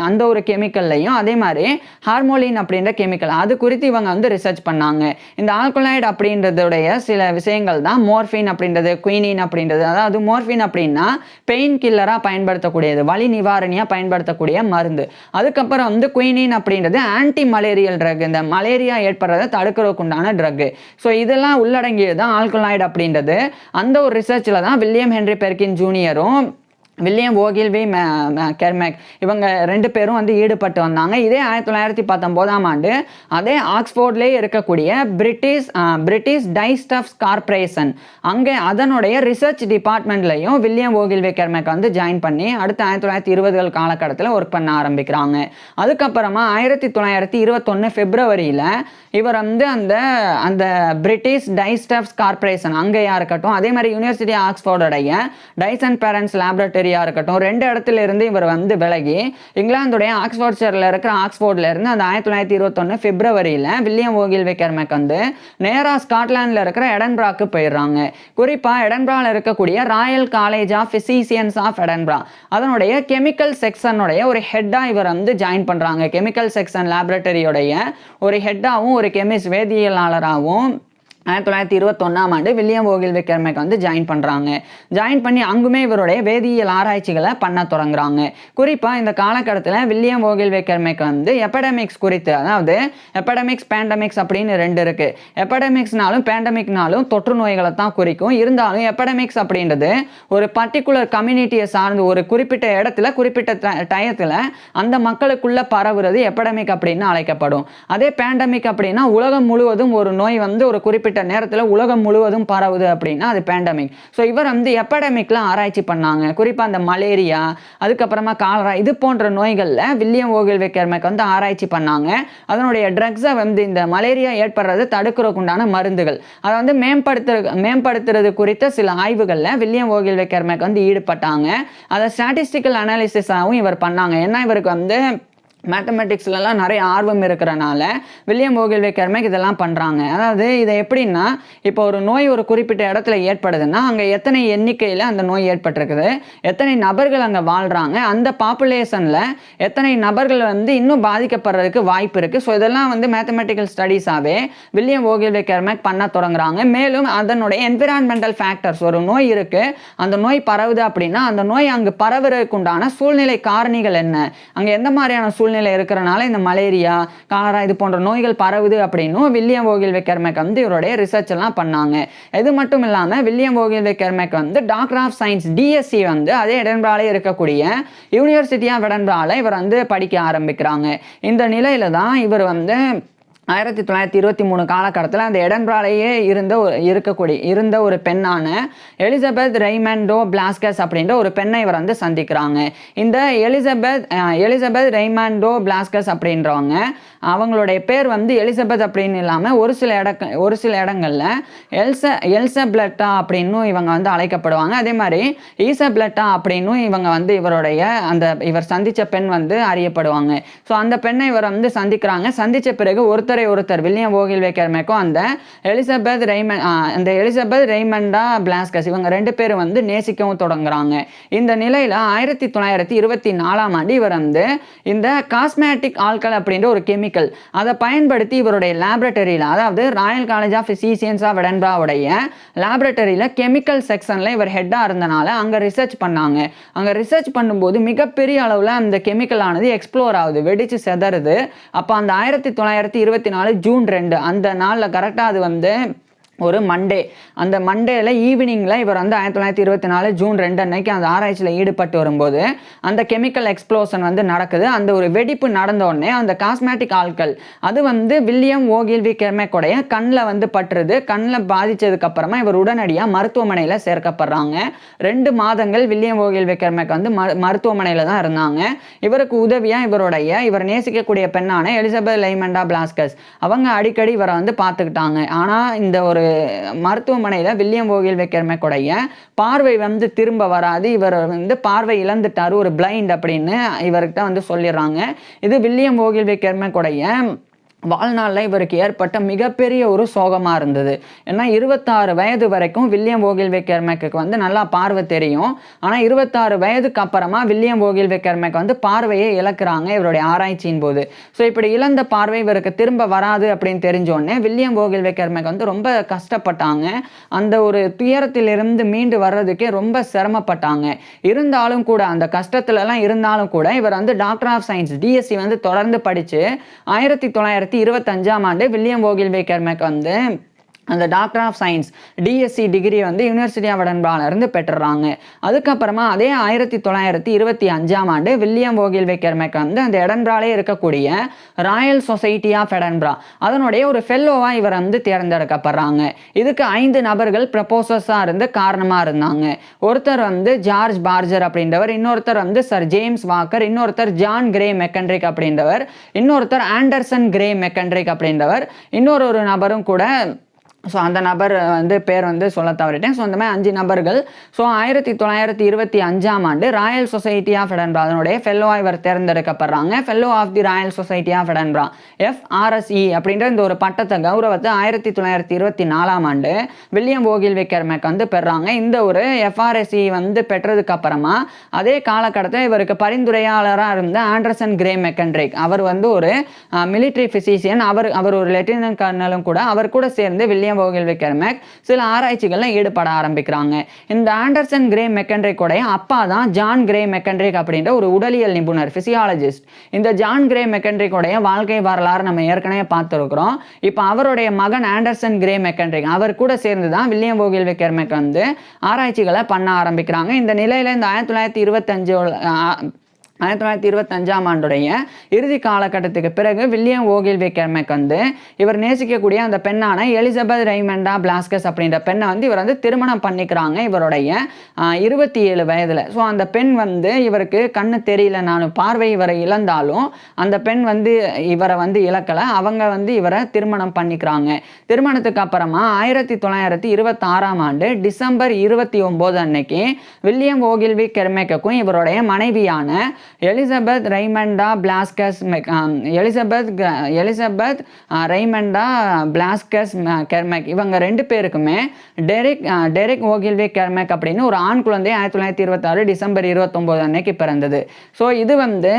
அந்த ஒரு கெமிக்கல்லையும் அதே மாதிரி ஹார்மோலின் அப்படின்ற கெமிக்கல் அது குறித்து இவங்க வந்து ரிசர்ச் பண்ணாங்க. இந்த ஆல்கலாய்டு அப்படின்றதுடைய சில விஷயங்கள் தான் மோர்ஃபின் அப்படின்றது, குயினின் அப்படின்றது. அதாவது மோர்ஃபின் அப்படின்னா பெயின் கில்லராக பயன்படுத்தக்கூடியது, வலி நிவாரணியாக பயன்படுத்தக்கூடிய மருந்து. அதுக்கப்புறம் வந்து குயினின் அப்படின்றது ஆன்டி மலேரியல் ட்ரக், இந்த மலேரியா ஏற்படுறதை தடுக்கிறதுக்கு உண்டான ட்ரக். ஸோ இதெல்லாம் உள்ளடங்கியது தான் ஆல்கலாய்டு அப்படின்றது. அந்த ஒரு ரிசர்ச்சில் தான் வில்லியம் ஹென்ரி பெர்கின் ஜூனியரும் வில்லியம் ஓகில்வே கெர்மேக் இவங்க 2 பேரும் வந்து ஈடுபட்டு வந்தாங்க. இதே 1919ஆம் ஆண்டு அதே ஆக்ஸ்போர்ட்லேயே இருக்கக்கூடிய பிரிட்டிஷ் டைஸ்டப்ஸ் கார்பரேஷன் அங்கே அதனுடைய ரிசர்ச் டிபார்ட்மெண்ட்லையும் வில்லியம் ஓகில்வே கெர்மேக் வந்து ஜாயின் பண்ணி அடுத்த 1920 காலகட்டத்தில் ஒர்க் பண்ண ஆரம்பிக்கிறாங்க. அதுக்கப்புறமா 1921 பிப்ரவரியில் இவர் வந்து அந்த பிரிட்டிஷ் டைஸ்டப்ஸ் கார்பரேஷன் அங்கேயா இருக்கட்டும், அதே மாதிரி யூனிவர்சிட்டி ஆக்ஸ்போர்டோடைய டைசன் பேரண்ட்ஸ் லேபரட்டரி இருக்கட்டும் 2 இடத்துல இருந்து இவர் வந்து விலகி இங்கிலாந்துடைய ஆக்ஸ்போர்ட்ஷையர்ல இருக்கிற ஆக்ஸ்போர்ட்ல இருந்து அந்த 1921 பிப்ரவரியில் வில்லியம் ஓகில்வே கெர்மேக் வந்து நேரா ஸ்காட்லாண்டில் இருக்கிற எடன்பராக்கு போயிடுறாங்க. குறிப்பாக எடன்பராவில் இருக்கக்கூடிய royal college of physicians of Edinburgh அதனுடைய கெமிக்கல் செக்ஷனுடைய ஒரு ஹெட்டாக இவர் வந்து ஜாயின் பண்ணுறாங்க. கெமிக்கல் செக்ஷன் லேபரட்டரியோடைய ஒரு ஹெட்டாகவும் ஒரு கெமிஸ்ட் வேதியியலாளராகவும் 1921ஆம் ஆண்டு வில்லியம் ஓகில்வே கெர்மேக் வந்து ஜாயின் பண்ணுறாங்க. ஜாயின் பண்ணி அங்குமே இவருடைய வேதியியல் ஆராய்ச்சிகளை பண்ண தொடங்குறாங்க. குறிப்பாக இந்த காலகட்டத்தில் வில்லியம் ஓகில்வே கெர்மேக் வந்து எபடமிக்ஸ் குறித்து, அதாவது எபடமிக்ஸ், பேண்டமிக்ஸ் அப்படின்னு 2 இருக்குது. எபடமிக்ஸ்னாலும் பேண்டமிக்னாலும் தொற்று நோய்களை தான் குறிக்கும். இருந்தாலும் எபடமிக்ஸ் அப்படின்றது ஒரு பர்டிகுலர் கம்யூனிட்டியை சார்ந்து ஒரு குறிப்பிட்ட இடத்துல குறிப்பிட்ட டயத்தில் அந்த மக்களுக்குள்ளே பரவுறது எபடமிக் அப்படின்னு அழைக்கப்படும். அதே பேண்டமிக் அப்படின்னா உலகம் முழுவதும் ஒரு நோய் வந்து ஒரு குறிப்பிட்ட நேரத்தில் உலகம் முழுவதும் பரவுது அப்படின்னா அது பேண்டமிக். ஸோ இவர் வந்து எபடமிக்ல ஆராய்ச்சி பண்ணாங்க. குறிப்பாக அந்த மலேரியா, அதுக்கப்புறமா காலரா இது போன்ற நோய்களில் வில்லியம் ஓகில்வே கெர்மேக் வந்து ஆராய்ச்சி பண்ணாங்க. அதனுடைய ட்ரக்ஸை வந்து இந்த மலேரியா ஏற்படுறது தடுக்கிறதுக்கு உண்டான மருந்துகள் அதை வந்து மேம்படுத்துறது குறித்த சில ஆய்வுகளில் வில்லியம் ஓகில்வே கெர்மேக் வந்து ஈடுபட்டாங்க. அதை ஸ்டாட்டிஸ்டிக்கல் அனாலிசிஸாகவும் இவர் பண்ணாங்க. ஏன்னா இவருக்கு வந்து மேத்தமெட்டிக்ஸ்லலாம் நிறைய ஆர்வம் இருக்கிறனால வில்லியம் ஓகில்வே கெர்மேக் இதெல்லாம் பண்ணுறாங்க. அதாவது இதை எப்படின்னா, இப்போ ஒரு நோய் ஒரு குறிப்பிட்ட இடத்துல ஏற்படுதுன்னா அங்கே எத்தனை எண்ணிக்கையில் அந்த நோய் ஏற்பட்டிருக்குது, எத்தனை நபர்கள் அங்கே வாழ்கிறாங்க, அந்த பாப்புலேஷனில் எத்தனை நபர்கள் வந்து இன்னும் பாதிக்கப்படுறதுக்கு வாய்ப்பு இருக்குது. ஸோ இதெல்லாம் வந்து மேத்தமெட்டிக்கல் ஸ்டடீஸாகவே வில்லியம் ஓகில்வே கெர்மேக் பண்ண தொடங்குறாங்க. மேலும் அதனுடைய என்விரான்மெண்டல் ஃபேக்டர்ஸ், ஒரு நோய் இருக்குது, அந்த நோய் பரவுது அப்படின்னா அந்த நோய் அங்கே பரவுறதுக்கு உண்டான சூழ்நிலை காரணிகள் என்ன, அங்கே எந்த மாதிரியான சூழ்நிலை இருக்கிறனால இந்த மலேரியா, காலரா இது போன்ற நோய்கள் பரவுது அப்படின்னும் வில்லியம் ஓகில்வே கெர்மேக் வந்து இவருடைய ரிசர்ச் எல்லாம் பண்ணாங்க. இது மட்டும் இல்லாமல் வில்லியம் ஓகில்வே கெர்மேக் வந்து டாக்டர் ஆஃப் சயின்ஸ் டிஎஸ்சி வந்து அதே எடன்பிராலே இருக்கக்கூடிய யூனிவர்சிட்டி ஆஃப் எடன்பிரால இவர் வந்து படிக்க ஆரம்பிக்கிறாங்க. இந்த நிலையில தான் இவர் வந்து 1923 காலகட்டத்தில் அந்த எடன்பிராலேயே இருந்த ஒரு பெண்ணான எலிசபெத் ரெய்மண்டோ பிளாஸ்கஸ் அப்படின்ற ஒரு பெண்ணை இவர் வந்து சந்திக்கிறாங்க. இந்த எலிசபெத் ரெய்மண்டோ பிளாஸ்கஸ் அப்படின்றவங்க, அவங்களுடைய பேர் வந்து எலிசபெத் அப்படின்னு இல்லாமல் ஒரு சில இடங்களில் எல்சபிளட்டா அப்படின்னும் இவங்க வந்து அழைக்கப்படுவாங்க. அதே மாதிரி ஈசபிளட்டா அப்படின்னும் இவங்க வந்து இவர் சந்தித்த பெண் வந்து அறியப்படுவாங்க. ஸோ அந்த பெண்ணை இவர் வந்து சந்தித்த பிறகு ஒருத்தர் வில்லியம் ஓகில்வே கெர்மேக்கும் அந்த எலிசபெத் ரெய்மண்டா பிளாஸ்கஸ் இவங்க 2 பேரும் வந்து நேசிக்கவும் தொடங்குறாங்க. இந்த நிலையில் 1924ஆம் ஆண்டு இவர் வந்து இந்த காஸ்மேட்டிக் ஆல்கல் அப்படின்ற ஒரு கெமிக்கல் அதை பயன்படுத்தி இவருடைய லேபரட்டரியில், அதாவது Royal college of physicians of எடன்பிராவுடைய லேபரட்டரியில் கெமிக்கல் செக்ஷனில் இவர் ஹெட்டாக இருந்தனால அங்கே ரிசர்ச் பண்ணாங்க. அங்கே ரிசர்ச் பண்ணும்போது மிகப்பெரிய அளவில் அந்த கெமிக்கல் ஆனது எக்ஸ்ப்ளோர் ஆகுது, வெடிச்சு செதறுது. அப்போ அந்த 1924 ஜூன் 2 அந்த நாளில் கரெக்டாக அது வந்து ஒரு மண்டே, அந்த மண்டேல ஈவினிங்கில் இவர் வந்து 1924 ஜூன் 2 அன்னைக்கு அந்த ஆராய்ச்சியில் ஈடுபட்டு வரும்போது அந்த கெமிக்கல் எக்ஸ்ப்ளோஷன் வந்து நடக்குது. அந்த ஒரு வெடிப்பு நடந்த உடனே அந்த காஸ்மேட்டிக் ஆல்கல் அது வந்து வில்லியம் ஓகில்வே கெர்மேக்கோடைய கண்ணில் வந்து பட்டுருது. கண்ணில் பாதித்ததுக்கு அப்புறமா இவர் உடனடியாக மருத்துவமனையில் சேர்க்கப்படுறாங்க. 2 மாதங்கள் வில்லியம் ஓகில்வே கெர்மேக் வந்து மருத்துவமனையில் தான் இருந்தாங்க. இவருக்கு உதவியாக இவர் நேசிக்கக்கூடிய பெண்ணான எலிசபெத் ரெய்மண்டா பிளாஸ்கஸ் அவங்க அடிக்கடி இவரை வந்து பார்த்துக்கிட்டாங்க. ஆனால் இந்த ஒரு மருத்துவமனையில் வில்லியம் ஓகில்வே கெர்மேக்கோடைய பார்வை வந்து திரும்ப வராது, இவர் வந்து பார்வை இழந்துட்டாரு, ஒரு பிளைண்ட் அப்படின்னு இவர்கிட்ட வந்து சொல்லிடுறாங்க. இது வில்லியம் ஓகில்வே கெர்மேக்கோடைய வாழ்நாளில் இவருக்கு ஏற்பட்ட மிகப்பெரிய ஒரு சோகமாக இருந்தது. ஏன்னா 26 வயது வரைக்கும் வில்லியம் ஓகில்வே கெர்மேக்கு வந்து நல்லா பார்வை தெரியும். ஆனால் 26 வயதுக்கு அப்புறமா வில்லியம் ஓகில்வே கெர்மேக் வந்து பார்வையை இழக்கிறாங்க இவருடைய ஆராய்ச்சியின் போது. ஸோ இப்படி இழந்த பார்வை இவருக்கு திரும்ப வராது அப்படின்னு தெரிஞ்சோடனே வில்லியம் ஓகில்வே கெர்மேக் வந்து ரொம்ப கஷ்டப்பட்டாங்க. அந்த ஒரு துயரத்திலிருந்து மீண்டு வர்றதுக்கே ரொம்ப சிரமப்பட்டாங்க. இருந்தாலும் கூட அந்த கஷ்டத்துலலாம் இருந்தாலும் கூட இவர் வந்து டாக்டர் ஆஃப் சயின்ஸ் டிஎஸ்சி வந்து தொடர்ந்து படித்து 1925ஆம் ஆண்டு வில்லியம் ஓகில்வே கெர்மேக் வந்து அந்த doctor of science DSc degree வந்து யூனிவர்சிட்டி ஆஃப் எடன்பிரால இருந்து பெற்றுறாங்க. அதுக்கப்புறமா அதே 1925ஆம் ஆண்டு வில்லியம் ஓகில்வே கெர்மேக் வந்து அந்த எடன்பிராலே இருக்கக்கூடிய ராயல் சொசைட்டி ஆஃப் எடன்பிரா அதனுடைய ஒரு ஃபெல்லோவாக இவர் வந்து தேர்ந்தெடுக்கப்படுறாங்க. இதுக்கு 5 நபர்கள் ப்ரப்போசர்ஸாக இருந்து காரணமாக இருந்தாங்க. ஒருத்தர் வந்து ஜார்ஜ் பார்ஜர் அப்படின்றவர், இன்னொருத்தர் வந்து சர் ஜேம்ஸ் வாக்கர், இன்னொருத்தர் ஜான் கிரே மெக்கன்ட்ரிக் அப்படின்றவர், இன்னொருத்தர் ஆண்டர்சன் கிரே மெக்கன்ட்ரிக் அப்படின்றவர், இன்னொரு நபரும் கூட. ஸோ அந்த நபர் வந்து பேர் வந்து சொல்ல தவறிட்டேன். ஸோ அந்த மாதிரி 5 நபர்கள். ஸோ 1925ஆம் ஆண்டு ராயல் சொசைட்டி ஆஃப் எடன்பிரா அதனுடைய ஃபெல்லோவாக இவர் தேர்ந்தெடுக்கப்படுறாங்க. Fellow of the Royal Society of Edinburgh FRSE அப்படின்ற இந்த ஒரு பட்டத்தை கௌரவத்தை 1924ஆம் ஆண்டு வில்லியம் ஓகில்வே கெர்மேக் வந்து பெறாங்க. இந்த ஒரு FRSE வந்து பெற்றதுக்கு அப்புறமா அதே காலகட்டத்தில் இவருக்கு பரிந்துரையாளராக இருந்த ஆண்டர்சன் கிரே மெக்கன்ட்ரிக் அவர் வந்து ஒரு மிலிட்ரி ஃபிசிஷியன், அவர் ஒரு லெப்டினன்ட் கர்னலும் கூட. அவர் கூட சேர்ந்து வில்லியம் ஓகில்வே கெர்மேக் சில ஆராய்ச்சிகள்ல ஈடுபட ஆரம்பிக்கிறாங்க. இந்த ஆண்டர்சன் கிரே மெக்கன்ட்ரிக்கோடைய அப்பா தான் ஜான் கிரே மெக்கன்ட்ரிக் அப்படின்ற ஒரு உடலியல் நிபுணர், பிசியாலஜிஸ்ட். இந்த ஜான் கிரே மெக்கன்ட்ரிக்கோடைய வாழ்க்கை வரலாறு நம்ம ஏற்கனவே பார்த்துருக்கிறோம். இப்போ அவருடைய மகன் ஆண்டர்சன் கிரே மெக்கன்ட்ரிக் அவர் கூட சேர்ந்து தான் வில்லியம் ஓகில்வே கெர்மேக் வந்து ஆராய்ச்சிகளை பண்ண ஆரம்பிக்கிறாங்க. இந்த நிலையில இந்த 1925ஆம் ஆண்டுடைய இறுதி காலகட்டத்துக்கு பிறகு வில்லியம் ஓகில்வே கெர்மேக் வந்து இவர் நேசிக்கக்கூடிய அந்த பெண்ணான எலிசபெத் ரெய்மண்டா பிளாஸ்கஸ் அப்படின்ற பெண்ணை வந்து இவர் வந்து திருமணம் பண்ணிக்கிறாங்க இவருடைய 27 வயதில். ஸோ அந்த பெண் வந்து இவருக்கு கண்ணு தெரியல, நான் பார்வை இவரை இழந்தாலும் அந்த பெண் வந்து இவரை வந்து இழக்கலை, அவங்க வந்து இவரை திருமணம் பண்ணிக்கிறாங்க. திருமணத்துக்கு அப்புறமா 1926ஆம் ஆண்டு டிசம்பர் 29 அன்னைக்கு வில்லியம் ஓகில்வே கெர்மேக்குக்கும் இவருடைய மனைவியான எலிசபெத் ரெய்மண்டா பிளாஸ்கஸ் கெர்மெக் இவங்க 2 பேருக்குமே டெரிக் ஓகில்வே கெர்மெக் அப்படின்னு ஒரு ஆண் குழந்தை 1926 டிசம்பர் 29 அன்னைக்கு பிறந்தது. ஸோ இது வந்து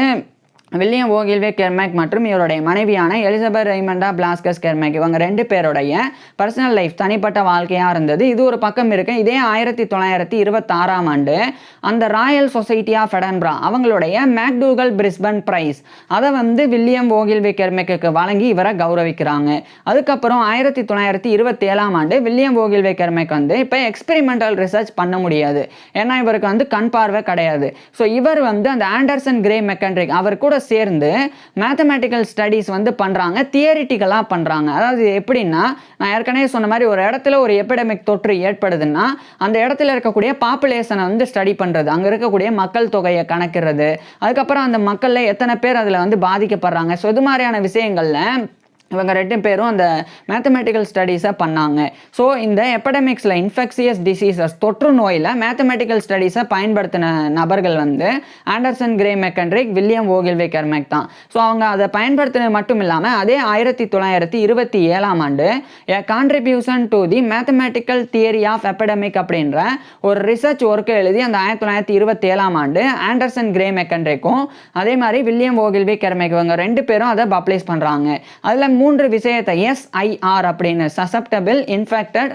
வில்லியம் ஓகில்வே கெர்மெக் மற்றும் இவருடைய மனைவியான எலிசபெத் ரெய்மண்டா பிளாஸ்கஸ் கெர்மெக் இவங்க 2 பேருடைய பர்சனல் லைஃப் தனிப்பட்ட வாழ்க்கையாக இருந்தது. இது ஒரு பக்கம் இருக்கு. இதே 1926ஆம் ஆண்டு அந்த ராயல் சொசைட்டி ஆஃப் எடன்பரா அவங்களுடைய மேக்டூகல் பிரிஸ்பன் பிரைஸ் அதை வந்து வில்லியம் ஓகில்வே கெர்மெக்கு வழங்கி இவரை கௌரவிக்கிறாங்க. அதுக்கப்புறம் 1927ஆம் ஆண்டு வில்லியம் ஓகில்வே கெர்மெக் வந்து இப்போ எக்ஸ்பெரிமெண்டல் ரிசர்ச் பண்ண முடியாது, ஏன்னா இவருக்கு வந்து கண் பார்வை கிடையாது. ஸோ இவர் வந்து அந்த ஆண்டர்சன் கிரே மெக்கன்ட்ரிக் அவர் கூட சேர்ந்து மேத்தமேட்டிக்கல் ஸ்டடீஸ் வந்து பண்றாங்க, தியரிட்டிக்கலாக பண்றாங்க. அதாவது எப்படின்னா, நான் ஏற்கனவே சொன்ன மாதிரி ஒரு இடத்துல ஒரு எபிடமிக் தொற்று ஏற்படுதுன்னா அந்த இடத்துல இருக்கக்கூடிய பாப்புலேஷனை வந்து ஸ்டடி பண்றது, அங்க இருக்கக்கூடிய மக்கள் தொகையை கணக்கிறது, அதுக்கப்புறம் அந்த மக்கள்ல எத்தனை பேர் அதுல வந்து பாதிக்கப்படுறாங்க. ஸோ இது மாதிரியான விஷயங்கள்ல இவங்க 2 பேரும் அந்த மேத்தமெட்டிக்கல் ஸ்டடீஸை பண்ணாங்க. ஸோ இந்த எபிடமிக்ஸில் இன்ஃபெக்ஷியஸ் டிசீசஸ் தொற்று நோயில் மேத்தமெட்டிக்கல் ஸ்டடீஸை பயன்படுத்தின நபர்கள் வந்து ஆண்டர்சன் கிரே மெக்கன்ட்ரிக், வில்லியம் ஓகில்வே கெர்மெக் தான். ஸோ அவங்க அதை பயன்படுத்தினது மட்டும் இல்லாமல் அதே 1927ஆம் ஆண்டு a contribution to the mathematical theory of epidemic அப்படின்ற ஒரு ரிசர்ச் ஒர்க்கை எழுதி அந்த 1927ஆம் ஆண்டு ஆண்டர்சன் கிரே மெக்கன்ட்ரிக்கும் அதே மாதிரி வில்லியம் ஓகில்வே கெர்மெக் இவங்க 2 பேரும் அதை பப்ளிஷ் பண்ணுறாங்க. அதில் 3 விஷயத்தை SIR அப்படின்னு சசப்டபிள் இன்ஃபெக்டட்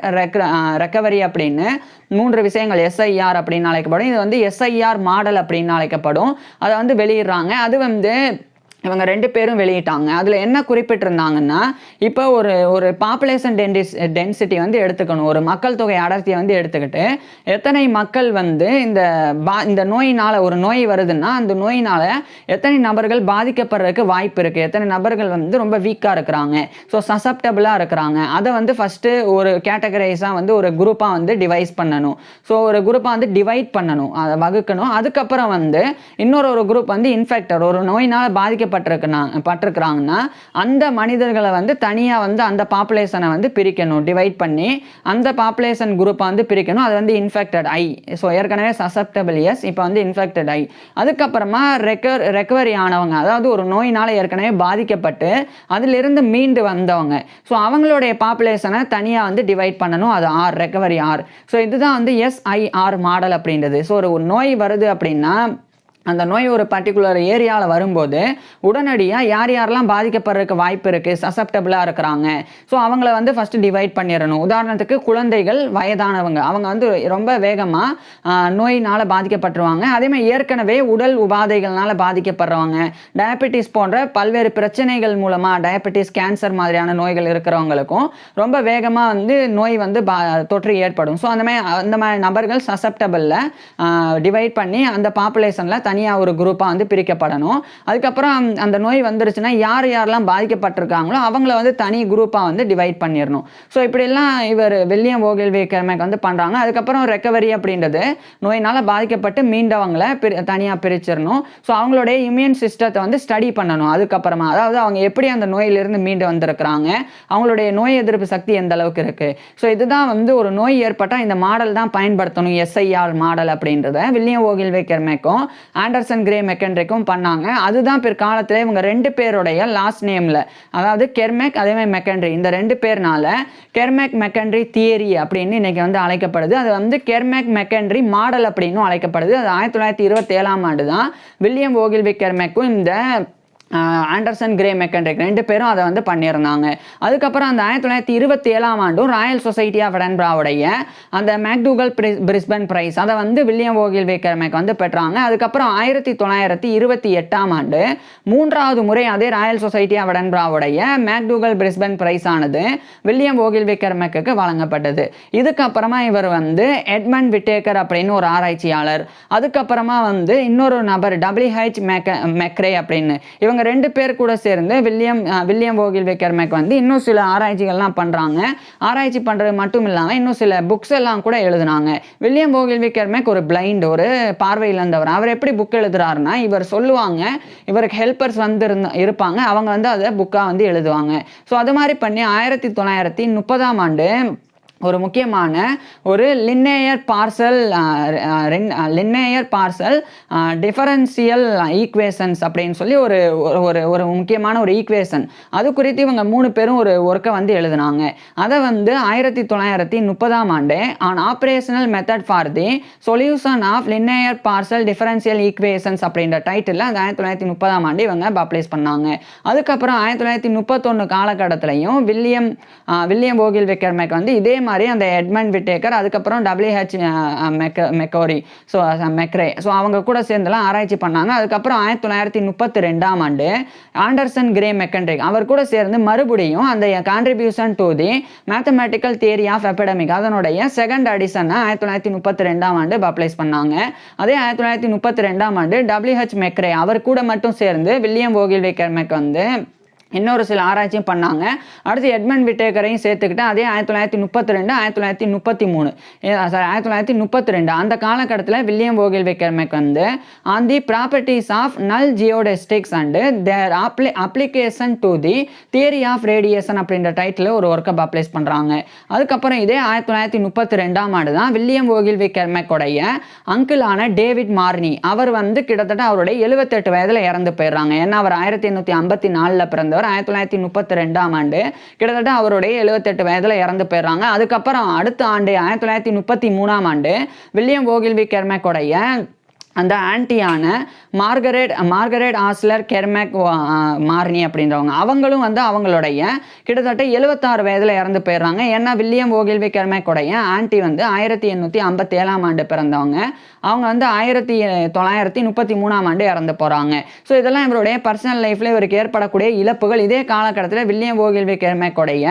ரெக்கவரி அப்படின்னு 3 விஷயங்கள் SIR அப்படின்னு அழைக்கப்படும். இது வந்து SIR மாடல் அப்படின்னு அழைக்கப்படும். அதை வந்து வெளியிடுறாங்க. அது வந்து இவங்க 2 பேரும் வெளியிட்டாங்க. அதில் என்ன குறிப்பிட்டிருந்தாங்கன்னா, இப்போ ஒரு பாப்புலேஷன் டென்சிட்டி வந்து எடுத்துக்கணும், ஒரு மக்கள் தொகை அடர்த்தியை வந்து எடுத்துக்கிட்டு எத்தனை மக்கள் வந்து இந்த நோயினால் ஒரு நோய் வருதுன்னா அந்த நோயினால் எத்தனை நபர்கள் பாதிக்கப்படுறதுக்கு வாய்ப்பு இருக்குது, எத்தனை நபர்கள் வந்து ரொம்ப வீக்காக இருக்கிறாங்க, ஸோ சசப்டபிளாக இருக்கிறாங்க, அதை வந்து ஃபஸ்ட்டு ஒரு கேட்டகரைஸாக வந்து ஒரு குரூப்பாக வந்து டிவைஸ் பண்ணணும். ஸோ ஒரு குரூப்பாக வந்து டிவைட் பண்ணணும், அதை வகுக்கணும். அதுக்கப்புறம் வந்து இன்னொரு குரூப் வந்து இன்ஃபெக்டட், ஒரு நோயினால் பட்டிருக்கிறாங்கன்னா அந்த மனிதர்களை வந்து தனியாக வந்து அந்த பாப்புலேஷனை வந்து பிரிக்கணும், டிவைட் பண்ணி அந்த பாப்புலேஷன் குரூப்பை வந்து பிரிக்கணும். அது வந்து இன்ஃபெக்டட் ஐ. ஸோ ஏற்கனவே சசப்டபிள் எஸ், இப்போ வந்து இன்ஃபெக்டட் ஐ. அதுக்கப்புறமா ரெக்கவரி ஆனவங்க, அதாவது ஒரு நோயினால் ஏற்கனவே பாதிக்கப்பட்டு அதிலிருந்து மீண்டு வந்தவங்க, ஸோ அவங்களுடைய பாப்புலேஷனை தனியாக வந்து டிவைட் பண்ணணும். அது ஆர், ரெக்கவரி ஆர். ஸோ இதுதான் வந்து SIR மாடல் அப்படின்றது. ஸோ ஒரு நோய் வருது அப்படின்னா அந்த நோய் ஒரு பர்டிகுலர் ஏரியாவில் வரும்போது உடனடியாக யாரெல்லாம் பாதிக்கப்படுறதுக்கு வாய்ப்பு இருக்குது, சசப்டபிளாக இருக்கிறாங்க, ஸோ அவங்கள வந்து ஃபஸ்ட்டு டிவைட் பண்ணிடணும். உதாரணத்துக்கு குழந்தைகள், வயதானவங்க, அவங்க வந்து ரொம்ப வேகமாக நோயினால் பாதிக்கப்பட்டுருவாங்க. அதேமாதிரி ஏற்கனவே உடல் உபாதைகள்னால் பாதிக்கப்படுறவங்க, டயபெட்டிஸ் போன்ற பல்வேறு பிரச்சனைகள் மூலமாக, டயபெட்டிஸ், கேன்சர் மாதிரியான நோய்கள் இருக்கிறவங்களுக்கும் ரொம்ப வேகமாக வந்து நோய் வந்து தொற்று ஏற்படும். ஸோ அந்த மாதிரி நபர்கள் சசப்டபிளில் டிவைட் பண்ணி அந்த பாப்புலேஷனில் தனியாக ஒரு குரூப்பாக வந்து பிரிக்கப்படணும். அதுக்கப்புறம் அந்த நோய் வந்துருச்சுன்னா யாரெல்லாம் பாதிக்கப்பட்டிருக்காங்களோ அவங்கள வந்து தனி குரூப்பாக வந்து டிவைட் பண்ணிடணும். ஸோ இப்படிலாம் இவர் வில்லியம் ஓகில்வே கெர்மெக் வந்து பண்ணுறாங்க. அதுக்கப்புறம் ரெக்கவரி அப்படின்றது நோயினால் பாதிக்கப்பட்டு மீண்டவங்களை தனியாக பிரிச்சிடணும். ஸோ அவங்களுடைய இம்யூன் சிஸ்டத்தை வந்து ஸ்டடி பண்ணணும். அதுக்கப்புறமா அதாவது அவங்க எப்படி அந்த நோயிலிருந்து மீண்டு வந்திருக்கிறாங்க, அவங்களுடைய நோய் எதிர்ப்பு சக்தி எந்த அளவுக்கு இருக்குது. ஸோ இதுதான் வந்து ஒரு நோய் ஏற்பட்டால் இந்த மாடல் தான் பயன்படுத்தணும், SIR மாடல் அப்படின்றத வில்லியம் ஓகில்வே கெர்மெக்கும் ஆண்டர்சன் கிரே மெக்கன்ட்ரிக்கும் பண்ணாங்க. அதுதான் பிற்காலத்தில் இவங்க 2 பேருடைய லாஸ்ட் நேமில், அதாவது கெர்மெக் அதேமாதிரி மெக்கன்ட்ரி, இந்த 2 பேர்னால கெர்மெக் மெக்கன்ட்ரி தியரி அப்படின்னு இன்னைக்கு வந்து அழைக்கப்படுது. அது வந்து கெர்மெக் மெக்கன்ட்ரி மாடல் அப்படின்னு அழைக்கப்படுது. அது 1927ஆம் ஆண்டு தான் வில்லியம் ஓகில்வே கெர்மெக்கும் இந்த ஆண்டர்சன் கிரே மெக்கன்ட்ரிக் 2 பேரும் அதை வந்து பண்ணியிருந்தாங்க. அதுக்கப்புறம் அந்த 1927ஆம் ஆண்டும் ராயல் சொசைட்டி ஆஃப் எடன்பராவுடைய அந்த மேக்டூகல் பிரிஸ்பன் பிரைஸ் அதை வந்து வில்லியம் ஓகில்வே கெர்மெக் வந்து பெற்றாங்க. அதுக்கப்புறம் 1928ஆம் ஆண்டு 3வது முறை அதே ராயல் சொசைட்டி ஆஃப் எடன்பராவுடைய மேக்டூகல் பிரிஸ்பன் பிரைஸ் ஆனது வில்லியம் ஓகில்வே கெர்மெக்கு வழங்கப்பட்டது. இதுக்கப்புறமா இவர் வந்து எட்மண்ட் விட்டேக்கர் அப்படின்னு ஒரு ஆராய்ச்சியாளர், அதுக்கப்புறமா வந்து இன்னொரு நபர் WH மெக்ரே அப்படின்னு, இவங்க 2 பேர் கூட சேர்ந்து வில்லியம் ஓகில்வே கெர்மெக் வந்து இன்னும் சில ஆராய்ச்சிகள்லாம் பண்ணுறாங்க. ஆராய்ச்சி பண்ணுறது மட்டும் இல்லாமல் இன்னும் சில புக்ஸ் எல்லாம் கூட எழுதுனாங்க. வில்லியம் ஓகில்வே கெர்மெக் ஒரு பிளைண்ட், ஒரு பார்வையிழந்தவர். அவர் எப்படி புக் எழுதுறாருன்னா, இவர் சொல்லுவாங்க, இவருக்கு ஹெல்ப்பர்ஸ் வந்து இருப்பாங்க, அவங்க வந்து அதை புக்காக வந்து எழுதுவாங்க. ஸோ அது மாதிரி பண்ணி 1930ஆம் ஆண்டு ஒரு முக்கியமான ஒரு லினியர் பார்சல் டிஃபரன்ஷியல் ஈக்குவேஷன்ஸ் அப்படின்னு சொல்லி ஒரு ஒரு ஒரு முக்கியமான ஒரு ஈக்குவேஷன் அது குறித்து இவங்க 3 பேரும் ஒரு ஒர்க்கை வந்து எழுதினாங்க. அதை வந்து 1930ஆம் ஆண்டு on operational method for the solution of linear partial differential equations அப்படின்ற டைட்டில் அந்த 1930ஆம் ஆண்டு இவங்க பப்ளிஷ் பண்ணாங்க. அதுக்கப்புறம் 1931 காலகட்டத்திலையும் வில்லியம் வோகில் விக்கர்மேக் வந்து இதே மாதிரி அந்த எட்மண்ட் விட்டேக்கர் அதுக்கப்புறம் WH மெக்ரே அவங்க கூட சேர்ந்தெல்லாம் ஆராய்ச்சி பண்ணாங்க. அதுக்கப்புறம் 1932ஆம் ஆண்டு ஆண்டர்சன் கிரே மெக்கன்ட்ரிக் அவர் கூட சேர்ந்து மறுபடியும் அந்த contribution to the mathematical theory of epidemic அதனுடைய செகண்ட் எடிஷனை 1932ஆம் ஆண்டு பப்ளிஷ் பண்ணாங்க. அதே 1932ஆம் ஆண்டு WH மெக்ரே அவர் கூட மட்டும் சேர்ந்து வில்லியம் வோகில் விக்கர்மேக் வந்து இன்னொரு சில ஆராய்ச்சியும் பண்ணாங்க. அடுத்து எட்மண்ட் விட்டேக்கரையும் சேர்த்துக்கிட்டு அதே 1932 அந்த காலகட்டத்தில் வில்லியம் வோகில் விக்கர்மேக் வந்து on the properties of null geodesics and their application to the theory of radiation அப்படின்ற டைட்டில் ஒரு ஒர்க்கை பப்ளிஷ் பண்ணுறாங்க. அதுக்கப்புறம் இதே 1932ஆம் ஆண்டு தான் வில்லியம் வோகில் விக்கர்மேக்கோடைய அங்கிளான டேவிட் மார்னி அவர் வந்து கிட்டத்தட்ட அவருடைய 78 வயதில் இறந்து போயிடுறாங்க. ஏன்னா அவர் 1854 பிறந்த 1932ஆம் ஆண்டு கிட்டத்தட்ட அவருடைய 78 வயதில் இறந்து போயிடுறாங்க. அதுக்கப்புறம் அடுத்த ஆண்டு 1933ஆம் ஆண்டு வில்லியம் வோகில் விக்கர்மேக்கோடைய அந்த ஆன்டியான மார்கரெட் ஆஸ்லர் கெர்மேக் மார்னி அப்படின்றவங்க அவங்களும் வந்து அவங்களுடைய கிட்டத்தட்ட 76 வயதில் இறந்து போயிடுறாங்க. ஏன்னா வில்லியம் வோகில் விக்கர்மேக்கோடைய ஆன்டி வந்து 1857ஆம் ஆண்டு பிறந்தவங்க. அவங்க வந்து 1933ஆம் ஆண்டு இறந்து போகிறாங்க. ஸோ இதெல்லாம் இவருடைய பர்சனல் லைஃப்பில் இவருக்கு ஏற்படக்கூடிய இழப்புகள். இதே காலகட்டத்தில் வில்லியம் வோகில் விக்கர்மேக்கோடைய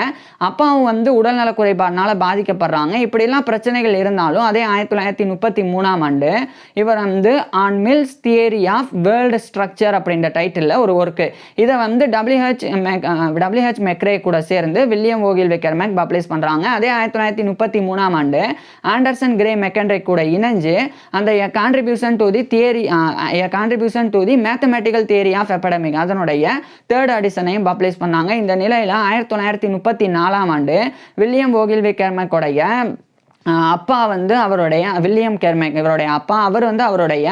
அப்பாவும் வந்து உடல்நல குறைபாடுனால பாதிக்கப்படுறாங்க. இப்படிலாம் பிரச்சனைகள் இருந்தாலும் அதே 1933ஆம் ஆண்டு இவர் வந்து on mills theory of world structure அப்படின்ற டைட்டிலில் ஒரு ஒர்க்கு இதை வந்து WH மெக்ரே கூட சேர்ந்து வில்லியம் வோகில் விக்கர்மேக் பப்ளிஷ் பண்ணுறாங்க. அதே 1933ஆம் ஆண்டு ஆண்டர்சன் கிரே மெக்கன்ட்ரிக் கூட இணைஞ்சு அந்த contribution to the mathematical theory of epidemic அதனுடைய 3rd எடிஷனையும் பப்ளிஷ் பண்ணாங்க. இந்த நிலையில் 1934ஆம் ஆண்டு வில்லியம் வோகில் விக்கர்மேக்கோடைய அப்பா வந்து அவருடைய வில்லியம் கெர்மேக் இவருடைய அப்பா அவர் வந்து அவருடைய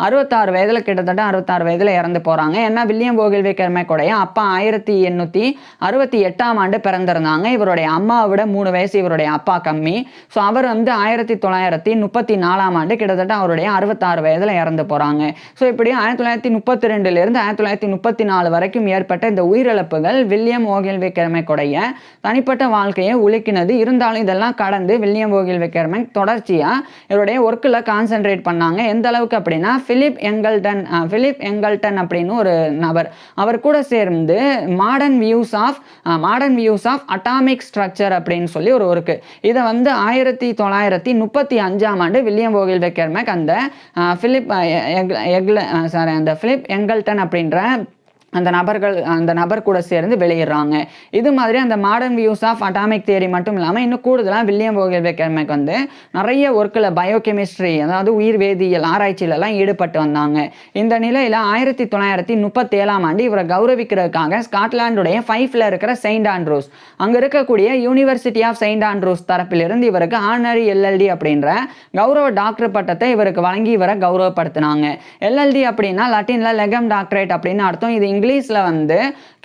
66 வயதில் கிட்டத்தட்ட 66 வயதில் இறந்து போகிறாங்க. ஏன்னா வில்லியம் வோகில் விக்கர்மேக்கோடைய அப்பா 1868ஆம் ஆண்டு பிறந்திருந்தாங்க. இவருடைய அம்மாவை விட 3 வயசு இவருடைய அப்பா கம்மி. ஸோ அவர் வந்து 1934ஆம் ஆண்டு கிட்டத்தட்ட அவருடைய 66 வயதில் இறந்து போகிறாங்க. ஸோ இப்படி 1932லேருந்து 1934 வரைக்கும் ஏற்பட்ட இந்த உயிரிழப்புகள் வில்லியம் வோகில் விக்கர்மேக்கோடைய தனிப்பட்ட வாழ்க்கையை உலுக்கினது. இருந்தாலும் இதெல்லாம் கடந்து வில்லியம் வோகில் விக்கர்மேக் தொடர்ச்சியா இவருடைய ஒர்க்கில் கான்சென்ட்ரேட் பண்ணாங்க. எந்த அளவுக்கு அப்படின்னா பிலிப் எங்கல்டன் அப்படின்னு ஒரு நபர் அவர் கூட சேர்ந்து modern views of atomic structure அப்படின்னு சொல்லி ஒரு ஒர்க்கு இதை வந்து 1935ஆம் ஆண்டு வில்லியம் வோகில் விக்கர்மேக் அந்த பிலிப் எங்கல்டன் அப்படின்ற அந்த நபர் கூட சேர்ந்து வெளியிடுறாங்க. இது மாதிரி அந்த modern views of atomic theory மட்டும் இல்லாமல் இன்னும் கூடுதலாக வில்லியம் வோகில் விக்கர்மேக் வந்து நிறைய ஒர்க்கில் பயோகெமிஸ்ட்ரி அதாவது உயிர் வேதியியல் ஆராய்ச்சியிலலாம் ஈடுபட்டு வந்தாங்க. இந்த நிலையில் 1937ஆம் ஆண்டு இவரை கௌரவிக்கிறதுக்காக ஸ்காட்லாண்டுடைய ஃபைஃபில் இருக்கிற செயின்ட் ஆண்ட்ரூஸ் அங்கே இருக்கக்கூடிய யூனிவர்சிட்டி ஆஃப் செயின்ட் ஆண்ட்ரூஸ் தரப்பிலிருந்து இவருக்கு ஆனரி LLD அப்படின்ற கௌரவ டாக்டர் பட்டத்தை இவருக்கு வழங்கி இவரை கௌரவப்படுத்தினாங்க. LLD அப்படின்னா லட்டினில் லெகம் டாக்டரேட் அப்படின்னு அர்த்தம். இது இங்கிலீஷில் வந்து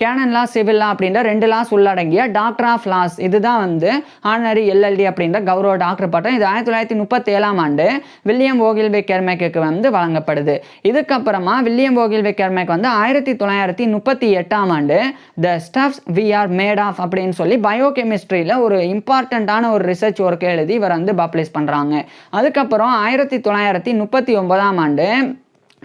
கேனன் லா சிவில் லா அப்படின்ற 2 லாஸ் உள்ளடங்கிய டாக்டர் ஆஃப் லாஸ் இதுதான் வந்து ஆனரி LLD அப்படின்ற கௌரவ டாக்டர் பட்டம். இது 1937ஆம் ஆண்டு வில்லியம் வோகில் விக்கர்மேக்கு வந்து வழங்கப்படுது. இதுக்கப்புறமா வில்லியம் வோகில் விக்கர்மேக் வந்து 1938ஆம் ஆண்டு the stuffs we are made of அப்படின்னு சொல்லி பயோகெமிஸ்ட்ரியில் ஒரு இம்பார்ட்டண்ட்டான ஒரு ரிசர்ச் ஒர்க் எழுதி இவர் வந்து பப்ளிஷ் பண்ணுறாங்க. அதுக்கப்புறம் 1939ஆம் ஆண்டு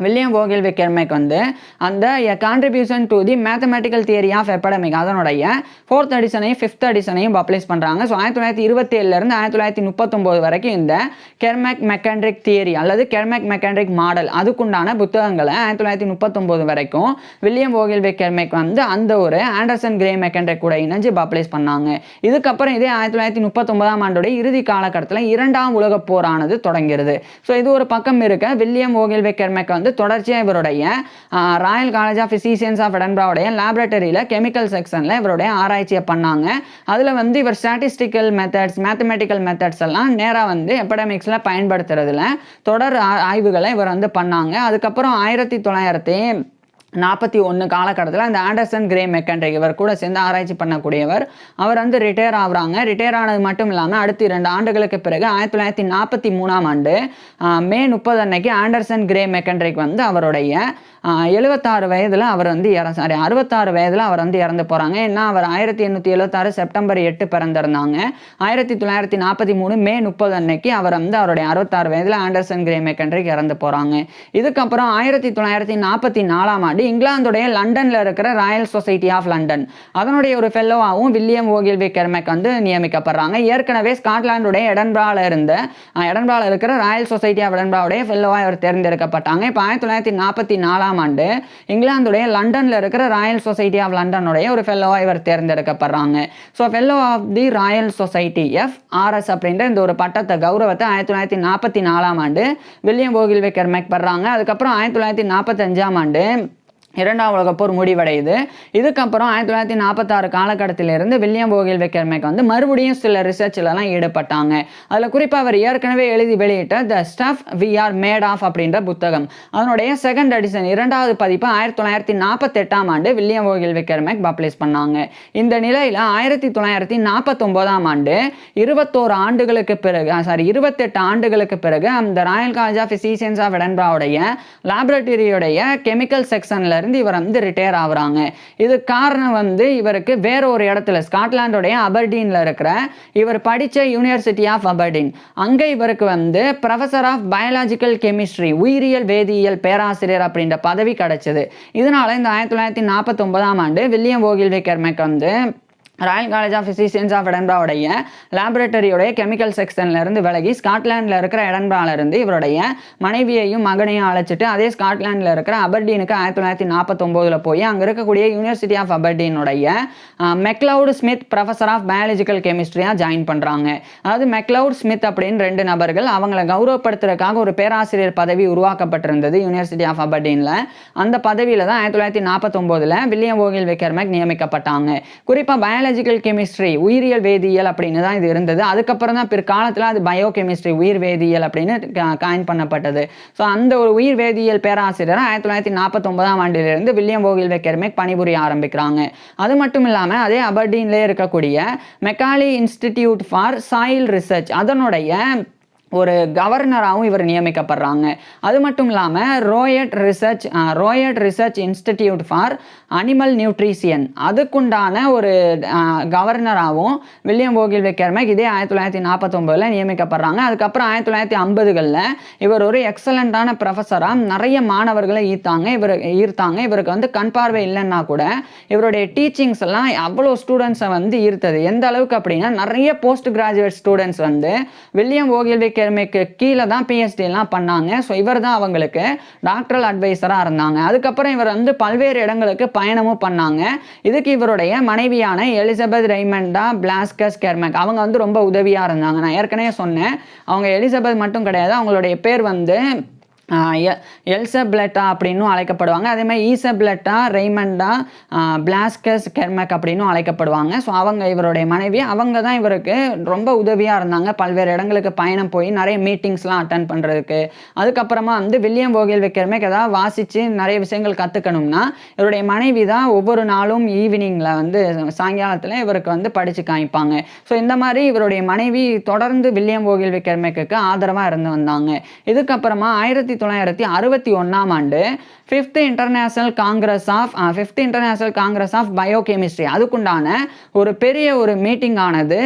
வில்லியம் வோகில் விக்கர்மேக் வந்து அந்த contribution to the mathematical theory of epidemic அதனுடைய 4th எடிஷனையும் 5th எடிஷனையும் பப்ளிஷ் பண்ணுறாங்க. ஸோ 1927லேருந்து 1939 வரைக்கும் இந்த கெர்மேக் மெக்கன்ட்ரிக் தியரி அல்லது கெர்மேக் மெக்கன்ட்ரிக் மாடல் அதுக்குண்டான புத்தகங்களை 1939 வரைக்கும் வில்லியம் வோகில் விக்கர்மேக் வந்து அந்த ஒரு ஆண்டர்சன் கிரே மெக்கன்ட்ரிக் கூட இணைஞ்சு பப்ளிஷ் பண்ணாங்க. இதுக்கப்புறம் இதே 1939ஆம் ஆண்டுடைய இறுதி காலகட்டத்தில் 2ஆம் உலகப் போரானது தொடங்கிறது. ஸோ இது ஒரு பக்கம் இருக்க வில்லியம் வோகில் விக்கர்மேக் வந்து வந்து தொடர்ச்சியாக இவருடைய Royal college of Physicians of எடன்பராவுடைய லேபரேட்டரியில் கெமிக்கல் செக்ஷனில் இவருடைய ஆராய்ச்சியை பண்ணாங்க. அதில் வந்து இவர் ஸ்டாட்டிஸ்டிக்கல் மெத்தட்ஸ், மேத்தமெட்டிக்கல் மெத்தட்ஸ் எல்லாம் நேராக வந்து எபிடமிக்ஸில் பயன்படுத்துறதுல தொடர் ஆய்வுகளை இவர் வந்து பண்ணாங்க. அதுக்கப்புறம் 1941 காலகட்டத்தில் அந்த ஆண்டர்சன் கிரே மெக்கன்ட்ரிக் இவர் கூட சேர்ந்து ஆராய்ச்சி பண்ணக்கூடியவர் அவர் வந்து ரிட்டையர் ஆகுறாங்க. ரிட்டையர் ஆனது மட்டும் இல்லாமல் அடுத்து 2 ஆண்டுகளுக்கு பிறகு 1943ஆம் ஆண்டு மே 30 அன்னைக்கு ஆண்டர்சன் கிரே மெக்கன்ட்ரிக் வந்து அவருடைய 76 வயதில் அவர் வந்து 66 வயதில் அவர் வந்து இறந்து போகிறாங்க. ஏன்னா அவர் 1876 செப்டம்பர் 8 பிறந்திருந்தாங்க. 1943 மே 30 அன்னைக்கு அவர் வந்து அவருடைய 66 வயதில் ஆண்டர்சன் கிரே மெக்கன்ட்ரிக் இறந்து போகிறாங்க. இதுக்கப்புறம் 1944ஆம் ஆண்டு இங்கிலாந்துடைய லண்டனில் இருக்கிற ராயல் சொசைட்டி ஆஃப் லண்டன் அதனுடைய ஒரு ஃபெல்லோவாகவும் வில்லியம் ஓகில்வி கெர்மெக் வந்து நியமிக்கப்படுறாங்க. ஏற்கனவே ஸ்காட்லாண்டுடைய எடன்பராவில் இருக்கிற ராயல் சொசைட்டி ஆஃப் எடன்பராவுடைய ஃபெல்லோவாக இவர் தேர்ந்தெடுக்கப்பட்டாங்க. இப்போ 1944ஆம் ஆண்டு இங்கிலாந்துடைய லண்டனில் இருக்கிற ராயல் சொசைட்டி ஆஃப் லண்டனுடைய ஒரு ஃபெல்லோவாக இவர் தேர்ந்தெடுக்கப்படுறாங்க. So Fellow of the Royal Society FRS அப்படின்ற இந்த ஒரு பட்டத்தை கௌரவத்தை 1944ஆம் ஆண்டு வில்லியம் ஓகில்வி கெர்மெக் பெறாங்க. அதுக்கப்புறம் 1945ஆம் ஆண்டு 2ஆம் உலகப் போர் முடிவடையுது. இதுக்கப்புறம் 1946 காலகட்டத்திலிருந்து வில்லியம் ஓகில்வி கெர்மெக் வந்து மறுபடியும் சில ரிசர்ச்லலாம் ஈடுபட்டாங்க. அதில் குறிப்பாக அவர் ஏற்கனவே எழுதி வெளியிட்ட the stuff we are made of அப்படின்ற புத்தகம் அதனுடைய செகண்ட் எடிஷன் 2வது பதிப்பு 1948ஆம் ஆண்டு வில்லியம் ஓகில்வி கெர்மெக் பப்ளிஷ் பண்ணாங்க. இந்த நிலையில் 1949ஆம் ஆண்டு 28 ஆண்டுகளுக்கு பிறகு அந்த Royal college of Physicians of எடன்பராவுடைய லேபரேட்டரியுடைய கெமிக்கல் செக்ஷன்ல இவர் வந்து ரிட்டையர் ஆகுறாங்க. இது காரணம் வந்து இவருக்கு வேற ஒரு இடத்துல ஸ்காட்லாண்டுடைய அபர்டீன்ல இருக்கிற இவர் படிச்ச யூனிவர்சிட்டி ஆஃப் அபர்டீன் அங்க இவருக்கு வந்து ப்ரொஃபசர் ஆஃப் பயாலஜிக்கல் கெமிஸ்ட்ரி உயிரியல் வேதியியல் பேராசிரியர் அப்படின்ற பதவி கிடைச்சது. இதனால இந்த 1949ஆம் ஆண்டு வில்லியம் ஓகில்வி கெர்மெக் வந்து Royal college of Physicians of எடன்பராவுடைய லேபரேட்டரியோடைய கெமிக்கல் செக்ஷன்லேருந்து விலகி ஸ்காட்லாண்டில் இருக்கிற எடன்பராவிலிருந்து இவருடைய மனைவியையும் மகனையும் அழைச்சிட்டு அதே ஸ்காட்லாண்டில் இருக்கிற அபர்டீனுக்கு 1949 போய் அங்கே இருக்கக்கூடிய யூனிவர்சிட்டி ஆஃப் அபர்டீனுடைய Macleod Smith professor of biological கெமிஸ்ட்ரியாக ஜாயின் பண்ணுறாங்க. அதாவது மெக்லவுட் ஸ்மித் அப்படின்னு 2 நபர்கள் அவங்கள கௌரவப்படுத்துறதுக்காக ஒரு பேராசிரியர் பதவி உருவாக்கப்பட்டிருந்தது யூனிவர்சிட்டி ஆஃப் அபர்டீனில். அந்த பதவியில் தான் 1949 வில்லியம் ஓகில்வி கெர்மெக் நியமிக்கப்பட்டாங்க. குறிப்பாக பயாலஜிக்கல் கெமிஸ்ட்ரி உயிரியல் வேதியியல் அப்படின்னு தான் இது இருந்தது. அதுக்கப்புறம் தான் பிற்காலத்தில் அது பயோ கெமிஸ்ட்ரி உயிர் வேதியியல் அப்படின்னு காயின் பண்ணப்பட்டது. ஸோ அந்த ஒரு உயிர் வேதியியல் பேராசிரியர் 1949ஆம் ஆண்டிலிருந்து வில்லியம் ஓகில்வி கெர்மெக் பணிபுரிய ஆரம்பிக்கிறாங்க. அது மட்டும் இல்லாமல் அதே அபர்டீன்லேயே இருக்கக்கூடிய Macaulay Institute for Soil Research அதனுடைய ஒரு கவர்னராகவும் இவர் நியமிக்கப்படுறாங்க. அது மட்டும் இல்லாமல் Rowett Research Institute for Animal Nutrition அதுக்குண்டான ஒரு கவர்னராகவும் வில்லியம் ஓகில்வி கெர்மெக் இதே 1949 நியமிக்கப்படுறாங்க. அதுக்கப்புறம் 1950களில் இவர் ஒரு எக்ஸலண்டான ப்ரொஃபஸராக நிறைய மாணவர்களை ஈர்த்தாங்க. இவருக்கு வந்து கண் பார்வை இல்லைன்னா கூட இவருடைய டீச்சிங்ஸ் எல்லாம் அவ்வளோ ஸ்டூடெண்ட்ஸை வந்து ஈர்த்தது. எந்த அளவுக்கு அப்படின்னா நிறைய போஸ்ட் கிராஜுவேட் ஸ்டூடெண்ட்ஸ் வந்து வில்லியம் ஓகில்வி கெர்மெக்கு கீழே தான் பிஹெச்டிலாம் பண்ணாங்க. ஸோ இவர் தான் அவங்களுக்கு டாக்டரல் அட்வைசராக இருந்தாங்க. அதுக்கப்புறம் இவர் வந்து பல்வேறு இடங்களுக்கு பயணமும் பண்ணாங்க. இதுக்கு இவருடைய மனைவியான எலிசபெத் ரெய்மண்டா பிளாஸ்கஸ் கெர்மெக் அவங்க வந்து ரொம்ப உதவியாக இருந்தாங்க. நான் ஏற்கனவே சொன்னேன் அவங்க எலிசபெத் மட்டும் கிடையாது, அவங்களுடைய பேர் வந்து எல்சபிளட்டா அப்படின்னும் அழைக்கப்படுவாங்க. அதே மாதிரி ஈசபிளட்டா ரெய்மண்டா பிளாஸ்கஸ் கெர்மெக் அப்படின்னும் அழைக்கப்படுவாங்க. ஸோ அவங்க இவருடைய மனைவி அவங்க தான் இவருக்கு ரொம்ப உதவியாக இருந்தாங்க பல்வேறு இடங்களுக்கு பயணம் போய் நிறைய மீட்டிங்ஸ்லாம் அட்டன் பண்ணுறதுக்கு. அதுக்கப்புறமா வந்து வில்லியம் ஓகில்வி கெர்மெக் ஏதாவது வாசித்து நிறைய விஷயங்கள் கற்றுக்கணும்னா இவருடைய மனைவி தான் ஒவ்வொரு நாளும் ஈவினிங்கில் வந்து சாயங்காலத்தில் இவருக்கு வந்து படித்து காமிப்பாங்க. ஸோ இந்த மாதிரி இவருடைய மனைவி தொடர்ந்து வில்லியம் ஓகில்வி கெர்மெக்கு ஆதரவாக இருந்து வந்தாங்க. இதுக்கப்புறமா 1961ஆம் ஆண்டு fifth international congress of biochemistry அதுக்குண்டான ஒரு பெரிய ஒரு மீட்டிங் ஆனது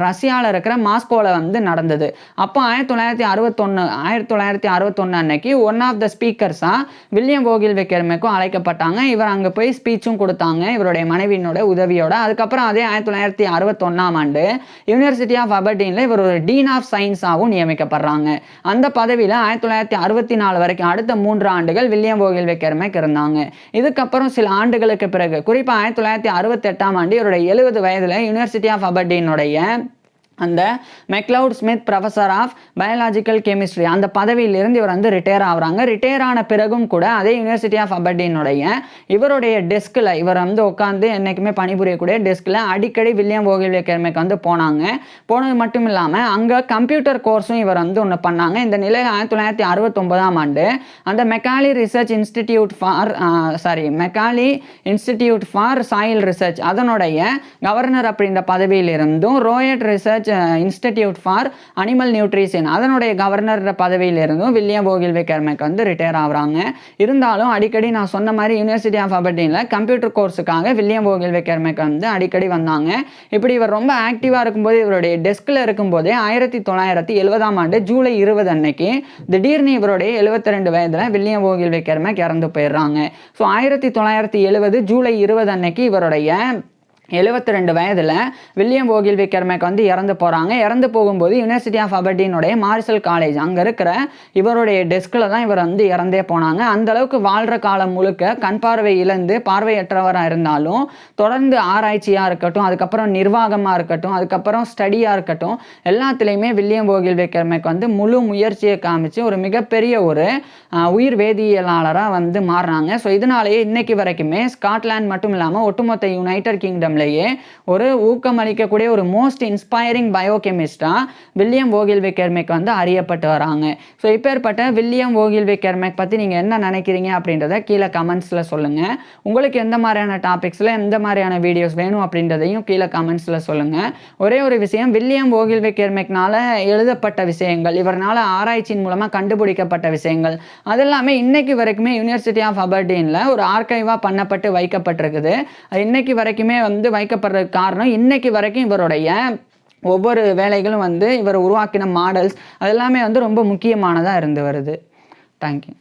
ரஷ்யாவில் இருக்கிற மாஸ்கோவில் வந்து நடந்தது. அப்போ 1961 அன்னைக்கு ஒன் ஆஃப் த ஸ்பீக்கர்ஸாக வில்லியம் ஓகில்வி கெர்மெக்கும் அழைக்கப்பட்டாங்க. இவர் அங்கே போய் ஸ்பீச்சும் கொடுத்தாங்க இவருடைய மனைவியினோட உதவியோட. அதுக்கப்புறம் அதே 1961ஆம் ஆண்டு யூனிவர்சிட்டி ஆஃப் அபர்டீனில் இவர் ஒரு டீன் ஆஃப் சயின்ஸாகவும் நியமிக்கப்படுறாங்க. அந்த பதவியில் 1964 வரைக்கும் அடுத்த 3 ஆண்டுகள் வில்லியம் ஓகில்வி கெர்மெக் இருந்தாங்க. இதுக்கப்புறம் சில ஆண்டுகளுக்கு பிறகு குறிப்பாக 1968ஆம் ஆண்டு இவருடைய 70 வயதில் யூனிவர்சிட்டி ஆஃப் அபர்டீனுடைய அந்த Macleod Smith Professor of Biological Chemistry அந்த பதவியிலிருந்து இவர் வந்து ரிட்டையர் ஆகுறாங்க. ரிட்டையர் ஆன பிறகும் கூட அதே யூனிவர்சிட்டி ஆஃப் அபர்டீனுடைய இவருடைய டெஸ்கில் இவர் வந்து உட்காந்து என்றைக்குமே பணிபுரியக்கூடிய டெஸ்கில் அடிக்கடி வில்லியம் ஓகில்வே கெர்மெக் வந்து போனாங்க. போனது மட்டும் இல்லாமல் அங்கே கம்ப்யூட்டர் கோர்ஸும் இவர் வந்து ஒன்று பண்ணாங்க. இந்த நிலையில் 1969ஆம் ஆண்டு அந்த Macaulay Institute for Soil Research அதனுடைய கவர்னர் அப்படின்ற பதவியிலிருந்தும் Rowett Research Institute for Animal Nutrition அதனுடைய கவர்னர் பதவியிலிருந்தும் வில்லியம் ஓகில்வே கெர்மெக் வந்து ரிட்டையர் ஆகுறாங்க. இருந்தாலும் அடிக்கடி நான் சொன்ன மாதிரி யூனிவர்சிட்டி ஆஃப் அபர்டீனில் கம்ப்யூட்டர் கோர்ஸுக்காக வில்லியம் ஓகில்வே கெர்மெக் வந்து அடிக்கடி வந்தாங்க. இப்படி இவர் ரொம்ப ஆக்டிவாக இருக்கும்போது இவருடைய டெஸ்கில் இருக்கும்போதே 1970ஆம் ஆண்டு ஜூலை 20 அன்னைக்கு திடீர்னு இவருடைய 72 வயதில் வில்லியம் ஓகில்வே கெர்மெக் இறந்து போயிடுறாங்க. ஸோ 1970 ஜூலை 20 அன்னைக்கு இவருடைய 72 வயதில் வில்லியம் ஓகில்வே கெர்மெக் வந்து இறந்து போகிறாங்க. இறந்து போகும்போது யூனிவர்சிட்டி ஆஃப் அபர்டீனுடைய மார்ஷல் காலேஜ் அங்கே இருக்கிற இவருடைய டெஸ்கில் தான் இவர் வந்து இறந்தே போனாங்க. அந்தளவுக்கு வாழ்கிற காலம் முழுக்க கண் பார்வை இழந்து பார்வையற்றவராக இருந்தாலும் தொடர்ந்து ஆராய்ச்சியாக இருக்கட்டும், அதுக்கப்புறம் நிர்வாகமாக இருக்கட்டும், அதுக்கப்புறம் ஸ்டடியாக இருக்கட்டும், எல்லாத்துலேயுமே வில்லியம் ஓகில்வே கெர்மெக் வந்து முழு முயற்சியை காமிச்சு ஒரு மிகப்பெரிய ஒரு உயிர் வேதியியலாளராக வந்து மாறினாங்க. ஸோ இதனாலேயே இன்னைக்கு வரைக்குமே ஸ்காட்லாந்து மட்டும் இல்லாமல் ஒட்டுமொத்த யுனைடெட் கிங்டம் ஒரு ஊக்கமளிக்கக்கூடிய ஒரு most inspiring பயோகெமிஸ்டா William Ogilvy Kermack வந்து அறியப்பட்டு வராங்க. ஸோ இப்பேற்பட்ட வில்லியம் ஓகில்வே கெர்மெக் பற்றி நீங்கள் என்ன நினைக்கிறீங்க அப்படின்றத கீழே கமெண்ட்ஸில் சொல்லுங்கள். உங்களுக்கு எந்த மாதிரியான டாபிக்ஸில் எந்த மாதிரியான வீடியோஸ் வேணும் அப்படின்றதையும் கீழே கமெண்ட்ஸில் சொல்லுங்கள். ஒரே ஒரு விஷயம், வில்லியம் ஓகில்வே கெர்மெக்னால எழுதப்பட்ட விஷயங்கள், இவரால் ஆராய்ச்சியின் மூலமாக கண்டுபிடிக்கப்பட்ட விஷயங்கள் அதெல்லாமே இன்னைக்கு வரைக்குமே யூனிவர்சிட்டி ஆஃப் அபர்டீனில் ஒரு ஆர்கைவாக பண்ணப்பட்டு வைக்கப்பட்டிருக்குது. இன்னைக்கு வரைக்குமே வந்து வைக்கப்படுறதுக்கு காரணம் இன்னைக்கு வரைக்கும் இவருடைய ஒவ்வொரு வேலைகளும் வந்து இவர் உருவாக்கின மாடல்ஸ் அதெல்லாமே வந்து ரொம்ப முக்கியமானதாக இருந்து வருது. தேங்க்யூ.